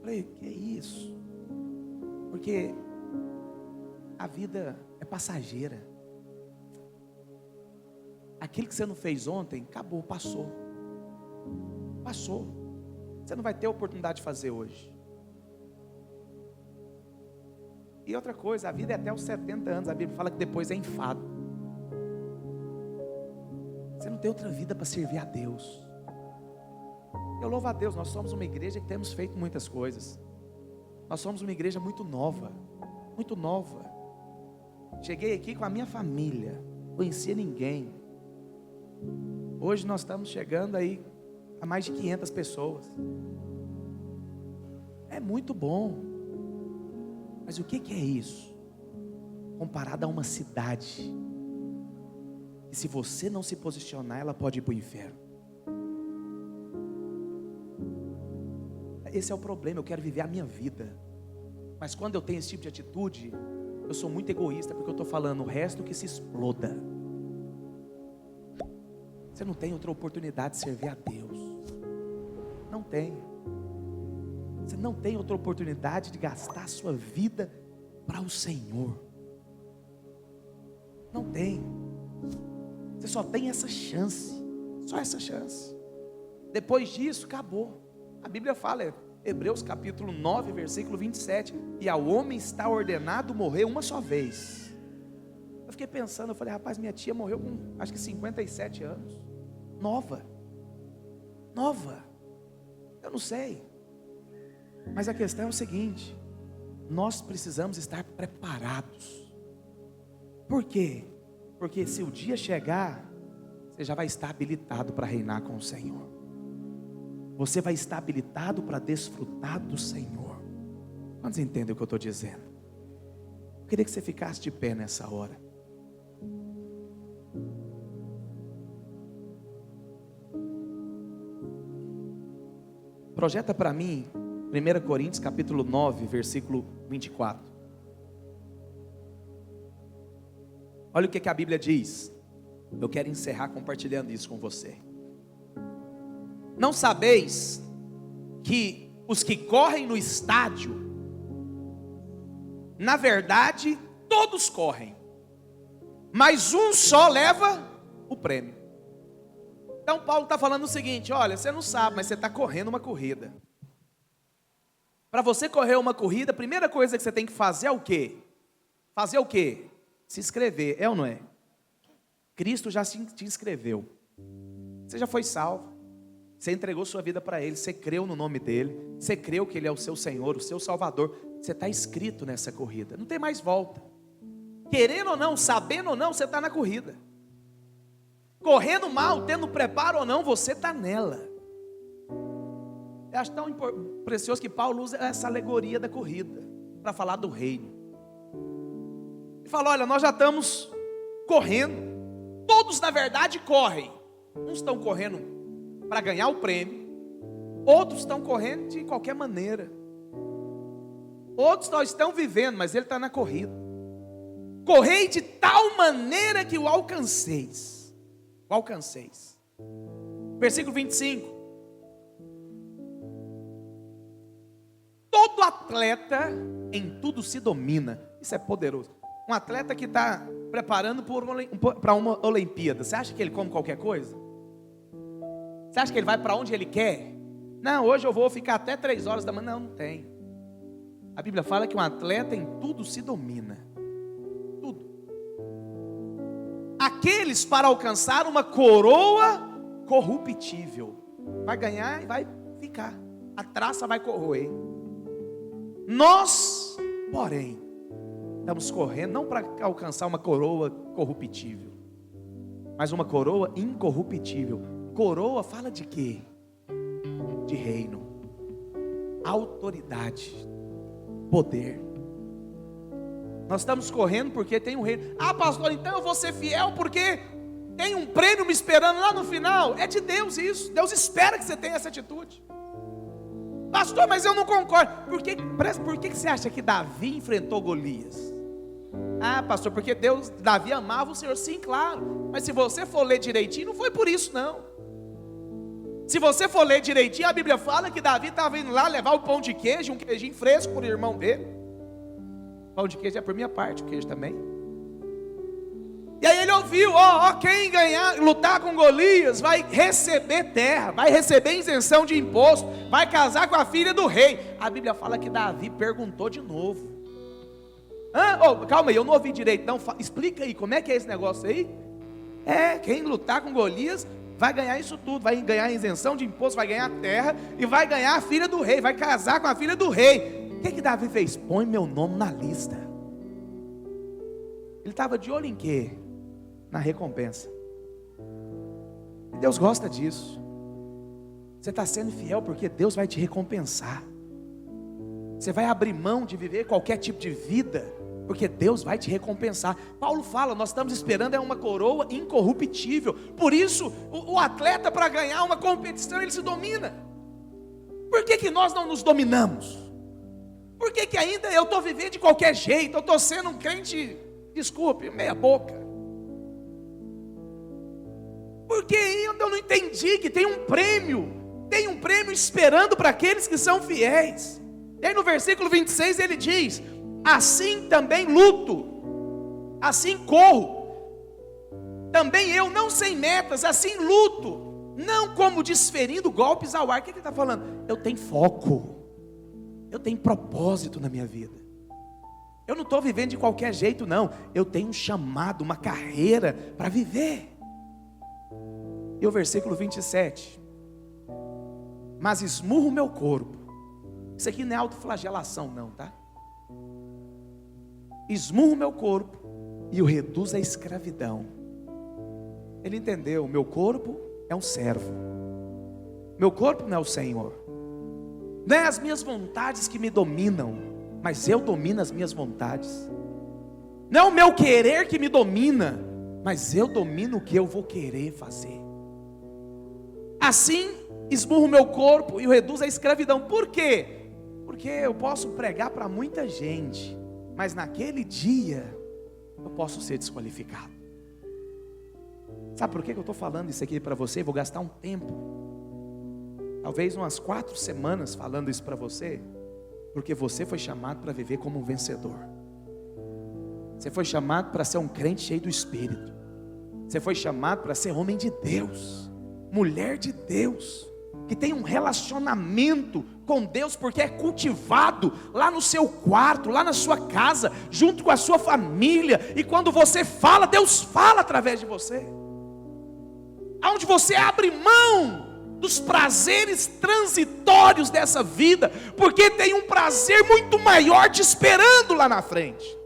Falei, que é isso? Porque a vida é passageira. Aquilo que você não fez ontem, acabou, passou. Passou. Você não vai ter oportunidade de fazer hoje. E outra coisa, a vida é até os 70 anos, a Bíblia fala que depois é enfado. Você não tem outra vida para servir a Deus. Eu louvo a Deus, nós somos uma igreja que temos feito muitas coisas. Nós somos uma igreja muito nova, muito nova. Cheguei aqui com a minha família, não conhecia ninguém. Hoje nós estamos chegando aí a mais de 500 pessoas. É muito bom. Mas o que é isso? Comparado a uma cidade, e se você não se posicionar, ela pode ir para o inferno. Esse é o problema, eu quero viver a minha vida. Mas quando eu tenho esse tipo de atitude, eu sou muito egoísta, porque eu estou falando o resto que se exploda. Você não tem outra oportunidade de servir a Deus. Não tem. Você não tem outra oportunidade de gastar a sua vida para o Senhor. Não tem. Você só tem essa chance. Só essa chance. Depois disso, acabou. A Bíblia fala, Hebreus capítulo 9, versículo 27. E ao homem está ordenado morrer uma só vez. Eu fiquei pensando, eu falei, rapaz, minha tia morreu com acho que 57 anos. Nova. Eu não sei. Mas a questão é o seguinte: nós precisamos estar preparados. Por quê? Porque se o dia chegar, você já vai estar habilitado para reinar com o Senhor. Você vai estar habilitado para desfrutar do Senhor. Quantos entendem o que eu estou dizendo? Eu queria que você ficasse de pé nessa hora. Projeta para mim 1 Coríntios capítulo 9, versículo 24. Olha o que a Bíblia diz. Eu quero encerrar compartilhando isso com você. Não sabeis que os que correm no estádio, na verdade, todos correm, mas um só leva o prêmio. Então Paulo está falando o seguinte: olha, você não sabe, mas você está correndo uma corrida. Para você correr uma corrida, a primeira coisa que você tem que fazer é o quê? Fazer o quê? Se inscrever, é ou não é? Cristo já te inscreveu. Você já foi salvo. Você entregou sua vida para Ele, você creu no nome dEle, você creu que Ele é o seu Senhor, o seu Salvador. Você está inscrito nessa corrida, não tem mais volta. Querendo ou não, sabendo ou não, você está na corrida. Correndo mal, tendo preparo ou não, você está nela. Eu acho tão precioso que Paulo usa essa alegoria da corrida para falar do reino. Ele fala: olha, nós já estamos correndo. Todos na verdade correm. Uns estão correndo para ganhar o prêmio, outros estão correndo de qualquer maneira, outros só estão vivendo, mas ele está na corrida. Correi de tal maneira que o alcanceis. Versículo 25. Todo atleta em tudo se domina. Isso é poderoso. Um atleta que está preparando para uma Olimpíada, você acha que ele come qualquer coisa? Você acha que ele vai para onde ele quer? Não, hoje eu vou ficar até 3 horas da manhã. Não, não tem. A Bíblia fala que um atleta em tudo se domina. Tudo. Aqueles para alcançar uma coroa corruptível. Vai ganhar e vai ficar. A traça vai corroer. Nós, porém, estamos correndo não para alcançar uma coroa corruptível, mas uma coroa incorruptível. Coroa fala de quê? De reino, autoridade, poder. Nós estamos correndo porque tem um reino. Ah, pastor, então eu vou ser fiel porque tem um prêmio me esperando lá no final. É de Deus isso. Deus espera que você tenha essa atitude. Pastor, mas eu não concordo. Por que você acha que Davi enfrentou Golias? Ah, pastor, porque Davi amava o Senhor. Sim, claro. Mas se você for ler direitinho, não foi por isso não. Se você for ler direitinho, a Bíblia fala que Davi estava indo lá levar o pão de queijo, um queijinho fresco para o irmão dele. Pão de queijo é por minha parte, o queijo também. E aí ele ouviu, quem ganhar, lutar com Golias, vai receber terra, vai receber isenção de imposto, vai casar com a filha do rei. A Bíblia fala que Davi perguntou de novo. Calma aí, eu não ouvi direito, não. Explica aí, como é que é esse negócio aí? Quem lutar com Golias vai ganhar isso tudo, vai ganhar isenção de imposto, vai ganhar terra e vai ganhar a filha do rei, vai casar com a filha do rei. O que Davi fez? Põe meu nome na lista. Ele estava de olho em quê? Na recompensa. E Deus gosta disso. Você está sendo fiel porque Deus vai te recompensar. Você vai abrir mão de viver qualquer tipo de vida, porque Deus vai te recompensar. Paulo fala, nós estamos esperando uma coroa incorruptível. Por isso, o atleta, para ganhar uma competição, ele se domina. Por que nós não nos dominamos? Por que ainda eu estou vivendo de qualquer jeito? Eu estou sendo um crente, desculpe, meia boca. Porque ainda eu não entendi que tem um prêmio esperando para aqueles que são fiéis. E aí no versículo 26 ele diz: assim também luto, assim corro, também eu não sem metas, assim luto, não como desferindo golpes ao ar. O que ele está falando? Eu tenho foco, eu tenho propósito na minha vida. Eu não estou vivendo de qualquer jeito não, eu tenho um chamado, uma carreira para viver. E o versículo 27, mas esmurro o meu corpo. Isso aqui não é autoflagelação não, tá? Esmurro o meu corpo e o reduzo à escravidão. Ele entendeu, meu corpo é um servo, meu corpo não é o Senhor. Não é as minhas vontades que me dominam, mas eu domino as minhas vontades. Não é o meu querer que me domina, mas eu domino o que eu vou querer fazer. Assim, esmurro o meu corpo e o reduzo à escravidão. Por quê? Porque eu posso pregar para muita gente, mas naquele dia eu posso ser desqualificado. Sabe por que eu estou falando isso aqui para você? Vou gastar um tempo, talvez umas 4 semanas falando isso para você, porque você foi chamado para viver como um vencedor. Você foi chamado para ser um crente cheio do Espírito. Você foi chamado para ser homem de Deus, mulher de Deus, que tem um relacionamento com Deus, porque é cultivado lá no seu quarto, lá na sua casa, junto com a sua família. E quando você fala, Deus fala através de você. Aonde você abre mão dos prazeres transitórios dessa vida, porque tem um prazer muito maior te esperando lá na frente.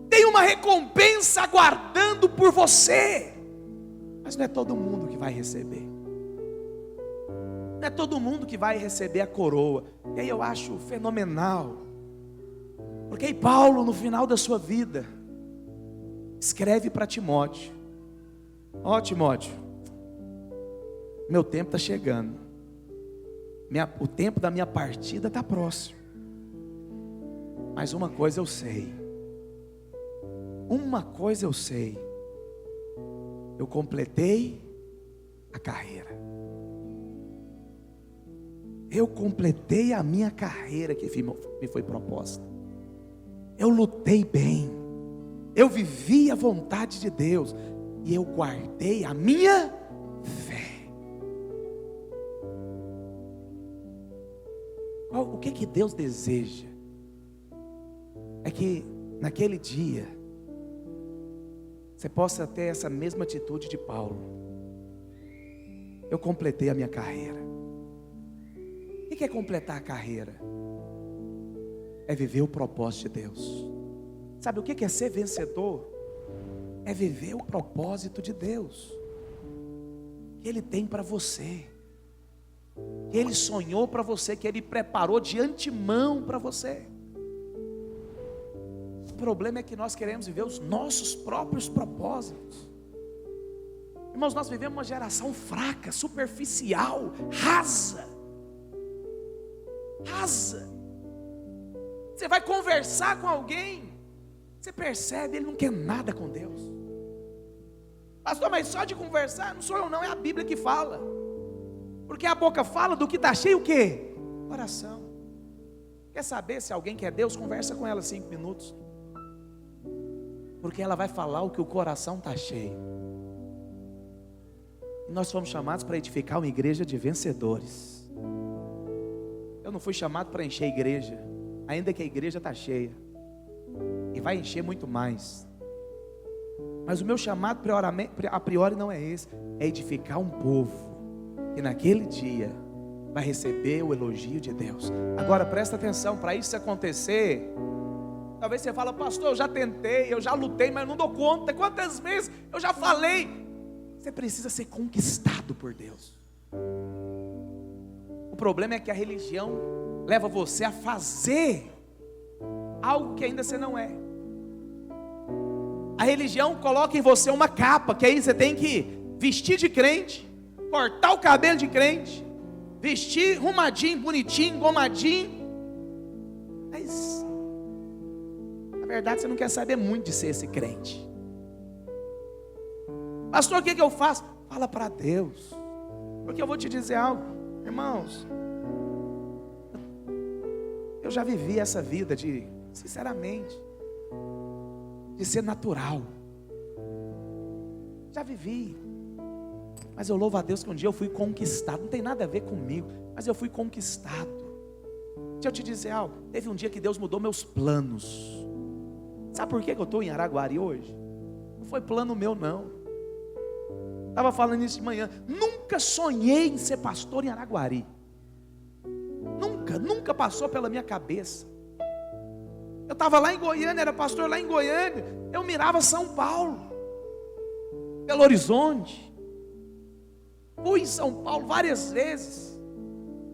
Tem uma recompensa aguardando por você. Mas não é todo mundo que vai receber. Não é todo mundo que vai receber a coroa. E aí eu acho fenomenal, porque aí Paulo, no final da sua vida, escreve para Timóteo: ó Timóteo, meu tempo está chegando, o tempo da minha partida está próximo. Mas uma coisa eu sei, eu completei a carreira. Eu completei a minha carreira que me foi proposta. Eu lutei bem, eu vivi a vontade de Deus, e eu guardei a minha fé. O que Deus deseja? É que naquele dia você possa ter essa mesma atitude de Paulo. Eu completei a minha carreira. O que é completar a carreira? É viver o propósito de Deus. Sabe o que é ser vencedor? É viver o propósito de Deus, que Ele tem para você, que Ele sonhou para você, que Ele preparou de antemão para você. O problema é que nós queremos viver os nossos próprios propósitos. Irmãos, nós vivemos uma geração fraca, superficial, rasa. Você vai conversar com alguém, você percebe, ele não quer nada com Deus. Pastor, mas só de conversar, não sou eu não, é a Bíblia que fala. Porque a boca fala do que está cheio o quê? Coração. Quer saber se alguém quer Deus? Conversa com ela 5 minutos. Porque ela vai falar o que o coração está cheio. E nós fomos chamados para edificar uma igreja de vencedores. Eu não fui chamado para encher a igreja, ainda que a igreja está cheia, e vai encher muito mais. Mas o meu chamado a priori não é esse. É edificar um povo que naquele dia vai receber o elogio de Deus. Agora presta atenção, para isso acontecer, talvez você fale: pastor, eu já tentei, eu já lutei, mas não dou conta. Quantas vezes eu já falei? Você precisa ser conquistado por Deus. O problema é que a religião leva você a fazer algo que ainda você não é. A religião coloca em você uma capa, que aí você tem que vestir de crente, cortar o cabelo de crente, vestir arrumadinho, bonitinho, engomadinho. Mas na verdade você não quer saber muito de ser esse crente. Pastor, o que eu faço? Fala para Deus. Porque eu vou te dizer algo, irmãos. Eu já vivi essa vida de, sinceramente, de ser natural. Já vivi. Mas eu louvo a Deus que um dia eu fui conquistado. Não tem nada a ver comigo, mas eu fui conquistado. Deixa eu te dizer algo. Teve um dia que Deus mudou meus planos. Sabe por que eu estou em Araguari hoje? Não foi plano meu, não. Estava falando isso de manhã. Nunca sonhei em ser pastor em Araguari. Nunca passou pela minha cabeça. Eu estava lá em Goiânia, era pastor lá em Goiânia. Eu mirava São Paulo, Belo Horizonte. Fui em São Paulo várias vezes,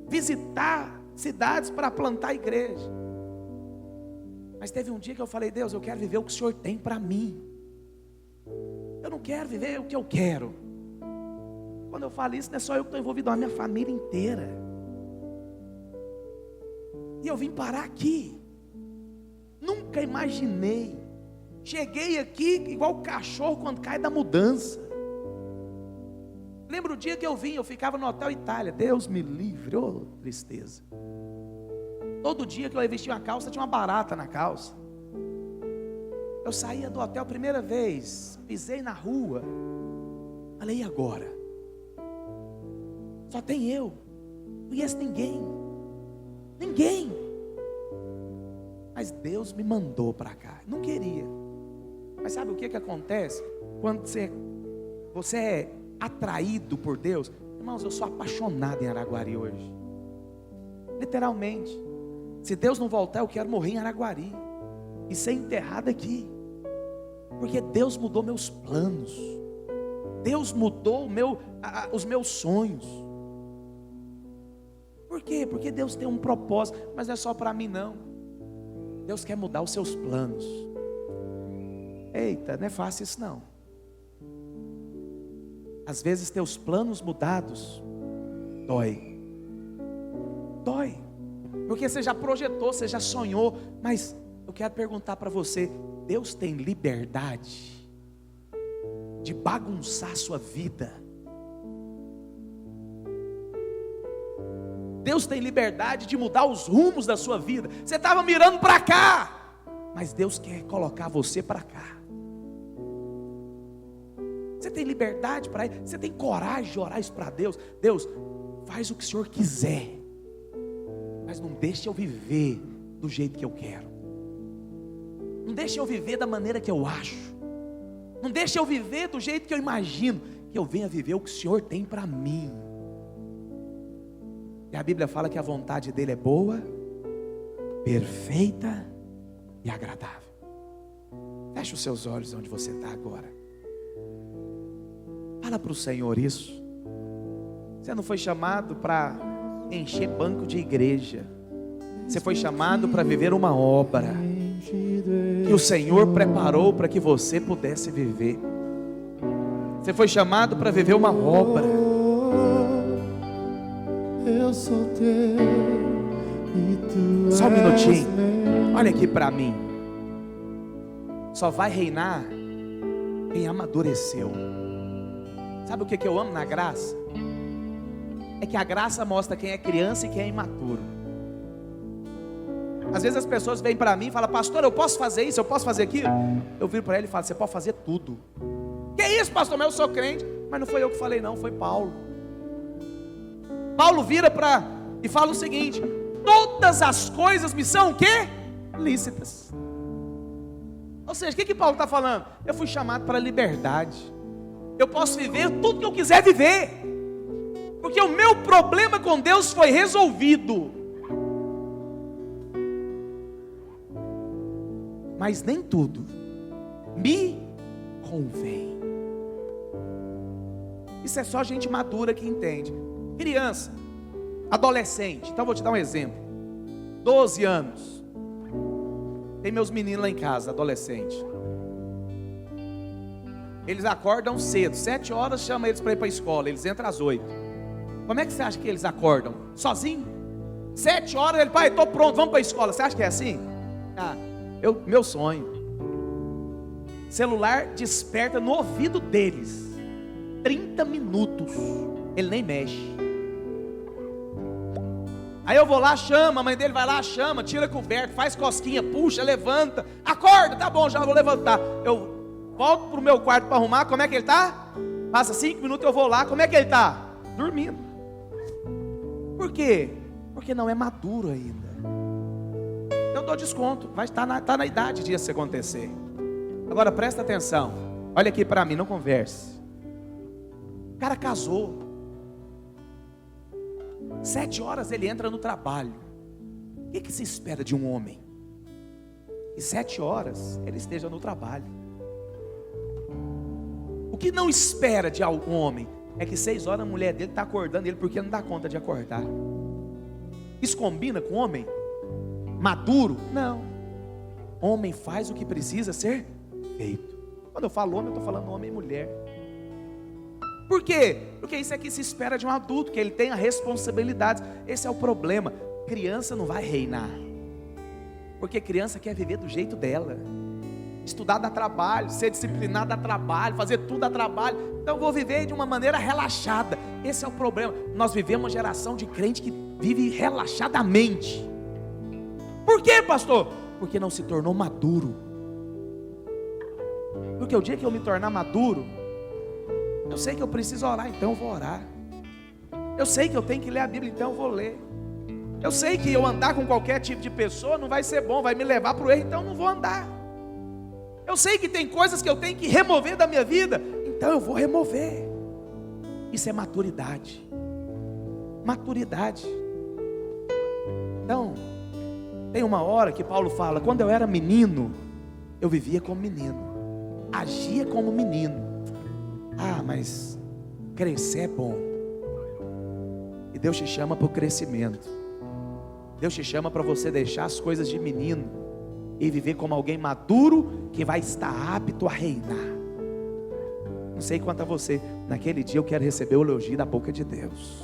visitar cidades para plantar igreja. Mas teve um dia que eu falei: Deus, eu quero viver o que o Senhor tem para mim. Eu não quero viver o que eu quero. Quando eu falo isso, não é só eu que estou envolvido, é a minha família inteira. E eu vim parar aqui. Nunca imaginei. Cheguei aqui igual cachorro quando cai da mudança. Lembro o dia que eu vim, eu ficava no Hotel Itália. Deus me livre, ô tristeza. Todo dia que eu ia vestir uma calça, tinha uma barata na calça. Eu saía do hotel a primeira vez, pisei na rua. Falei: e agora? Só tem eu, não conheço ninguém. Ninguém. Mas Deus me mandou para cá. Não queria. Mas sabe o que acontece? Quando você é atraído por Deus. Irmãos, eu sou apaixonado em Araguari hoje. Literalmente. Se Deus não voltar, eu quero morrer em Araguari e ser enterrado aqui. Porque Deus mudou meus planos. Deus mudou os meus sonhos. Por quê? Porque Deus tem um propósito. Mas não é só para mim, não. Deus quer mudar os seus planos. Eita, não é fácil isso não. Às vezes teus planos mudados dói. Dói. Porque você já projetou, você já sonhou. Mas eu quero perguntar para você: Deus tem liberdade de bagunçar a sua vida? Deus tem liberdade de mudar os rumos da sua vida. Você estava mirando para cá, mas Deus quer colocar você para cá. Você tem liberdade para ir? Você tem coragem de orar isso para Deus? Deus, faz o que o Senhor quiser, mas não deixe eu viver do jeito que eu quero. Não deixe eu viver da maneira que eu acho. Não deixe eu viver do jeito que eu imagino. Que eu venha viver o que o Senhor tem para mim. E a Bíblia fala que a vontade dele é boa, perfeita e agradável. Feche os seus olhos onde você está agora. Fala para o Senhor isso. Você não foi chamado para encher banco de igreja. Você foi chamado para viver uma obra que o Senhor preparou para que você pudesse viver. Você foi chamado para viver uma obra. Eu sou teu e tu Só um minutinho. és meu. Olha aqui para mim. Só vai reinar quem amadureceu. Sabe o que eu amo na graça? É que a graça mostra quem é criança e quem é imaturo. Às vezes as pessoas vêm para mim e falam: pastor, eu posso fazer isso, eu posso fazer aquilo? Eu viro para ele e falo: você pode fazer tudo. Que isso, pastor? Mas eu sou crente. Mas não foi eu que falei não, foi Paulo. Paulo vira e fala o seguinte: todas as coisas me são o quê? Lícitas. Ou seja, o que Paulo está falando? Eu fui chamado para a liberdade. Eu posso viver tudo que eu quiser viver, porque o meu problema com Deus foi resolvido. Mas nem tudo me convém. Isso é só gente madura que entende. Criança, adolescente, então vou te dar um exemplo. 12 anos. Tem meus meninos lá em casa, adolescente. Eles acordam cedo, 7 horas, chama eles para ir para a escola. Eles entram às 8. Como é que você acha que eles acordam? Sozinho? 7 horas, ele, pai, estou pronto, vamos para a escola. Você acha que é assim? Meu sonho. Celular desperta no ouvido deles. 30 minutos. Ele nem mexe. Aí eu vou lá, chama, a mãe dele vai lá, chama, tira a coberta, faz cosquinha, puxa, levanta. Acorda, tá bom, já vou levantar. Eu volto para o meu quarto para arrumar, como é que ele está? Passa 5 minutos, eu vou lá, como é que ele está? Dormindo. Por quê? Porque não é maduro ainda. Eu dou desconto, vai estar na idade disso acontecer. Agora presta atenção, olha aqui para mim, não converse. O cara casou, 7 horas ele entra no trabalho. O que se espera de um homem? Que 7 horas ele esteja no trabalho. O que não espera de um homem é que 6 horas a mulher dele está acordando ele porque não dá conta de acordar. Isso combina com homem maduro? Não. Homem faz o que precisa ser feito. Quando eu falo homem, eu estou falando homem e mulher. Por quê? Porque isso aqui se espera de um adulto, que ele tenha responsabilidades. Esse é o problema. Criança não vai reinar, porque criança quer viver do jeito dela. Estudar dá trabalho, ser disciplinado dá trabalho, fazer tudo dá trabalho. Então eu vou viver de uma maneira relaxada. Esse é o problema. Nós vivemos uma geração de crente que vive relaxadamente. Por quê, pastor? Porque não se tornou maduro. Porque o dia que eu me tornar maduro, eu sei que eu preciso orar, então eu vou orar. Eu sei que eu tenho que ler a Bíblia, então eu vou ler. Eu sei que eu andar com qualquer tipo de pessoa não vai ser bom, vai me levar para o erro, então eu não vou andar. Eu sei que tem coisas que eu tenho que remover da minha vida, então eu vou remover. Isso é maturidade. Maturidade. Então, tem uma hora que Paulo fala: quando eu era menino, eu vivia como menino, agia como menino. Mas crescer é bom. E Deus te chama para o crescimento. Deus te chama para você deixar as coisas de menino e viver como alguém maduro, que vai estar apto a reinar. Não sei quanto a você, naquele dia eu quero receber o elogio da boca de Deus.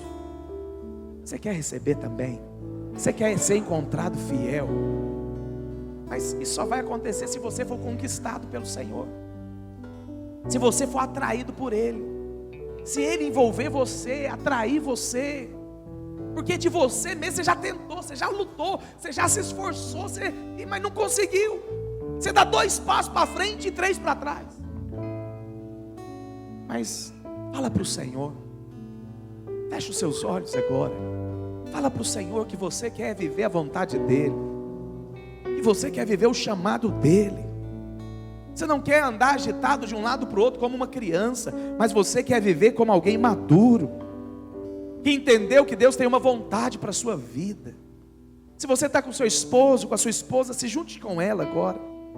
Você quer receber também? Você quer ser encontrado fiel? Mas isso só vai acontecer se você for conquistado pelo Senhor, se você for atraído por Ele, se Ele envolver você, atrair você. Porque de você mesmo você já tentou, você já lutou, você já se esforçou, mas não conseguiu. Você dá 2 passos para frente e 3 para trás. Mas fala para o Senhor, fecha os seus olhos agora. Fala para o Senhor que você quer viver a vontade dEle, que você quer viver o chamado dEle. Você não quer andar agitado de um lado para o outro como uma criança, mas você quer viver como alguém maduro, que entendeu que Deus tem uma vontade para a sua vida. Se você está com seu esposo, com a sua esposa, se junte com ela agora.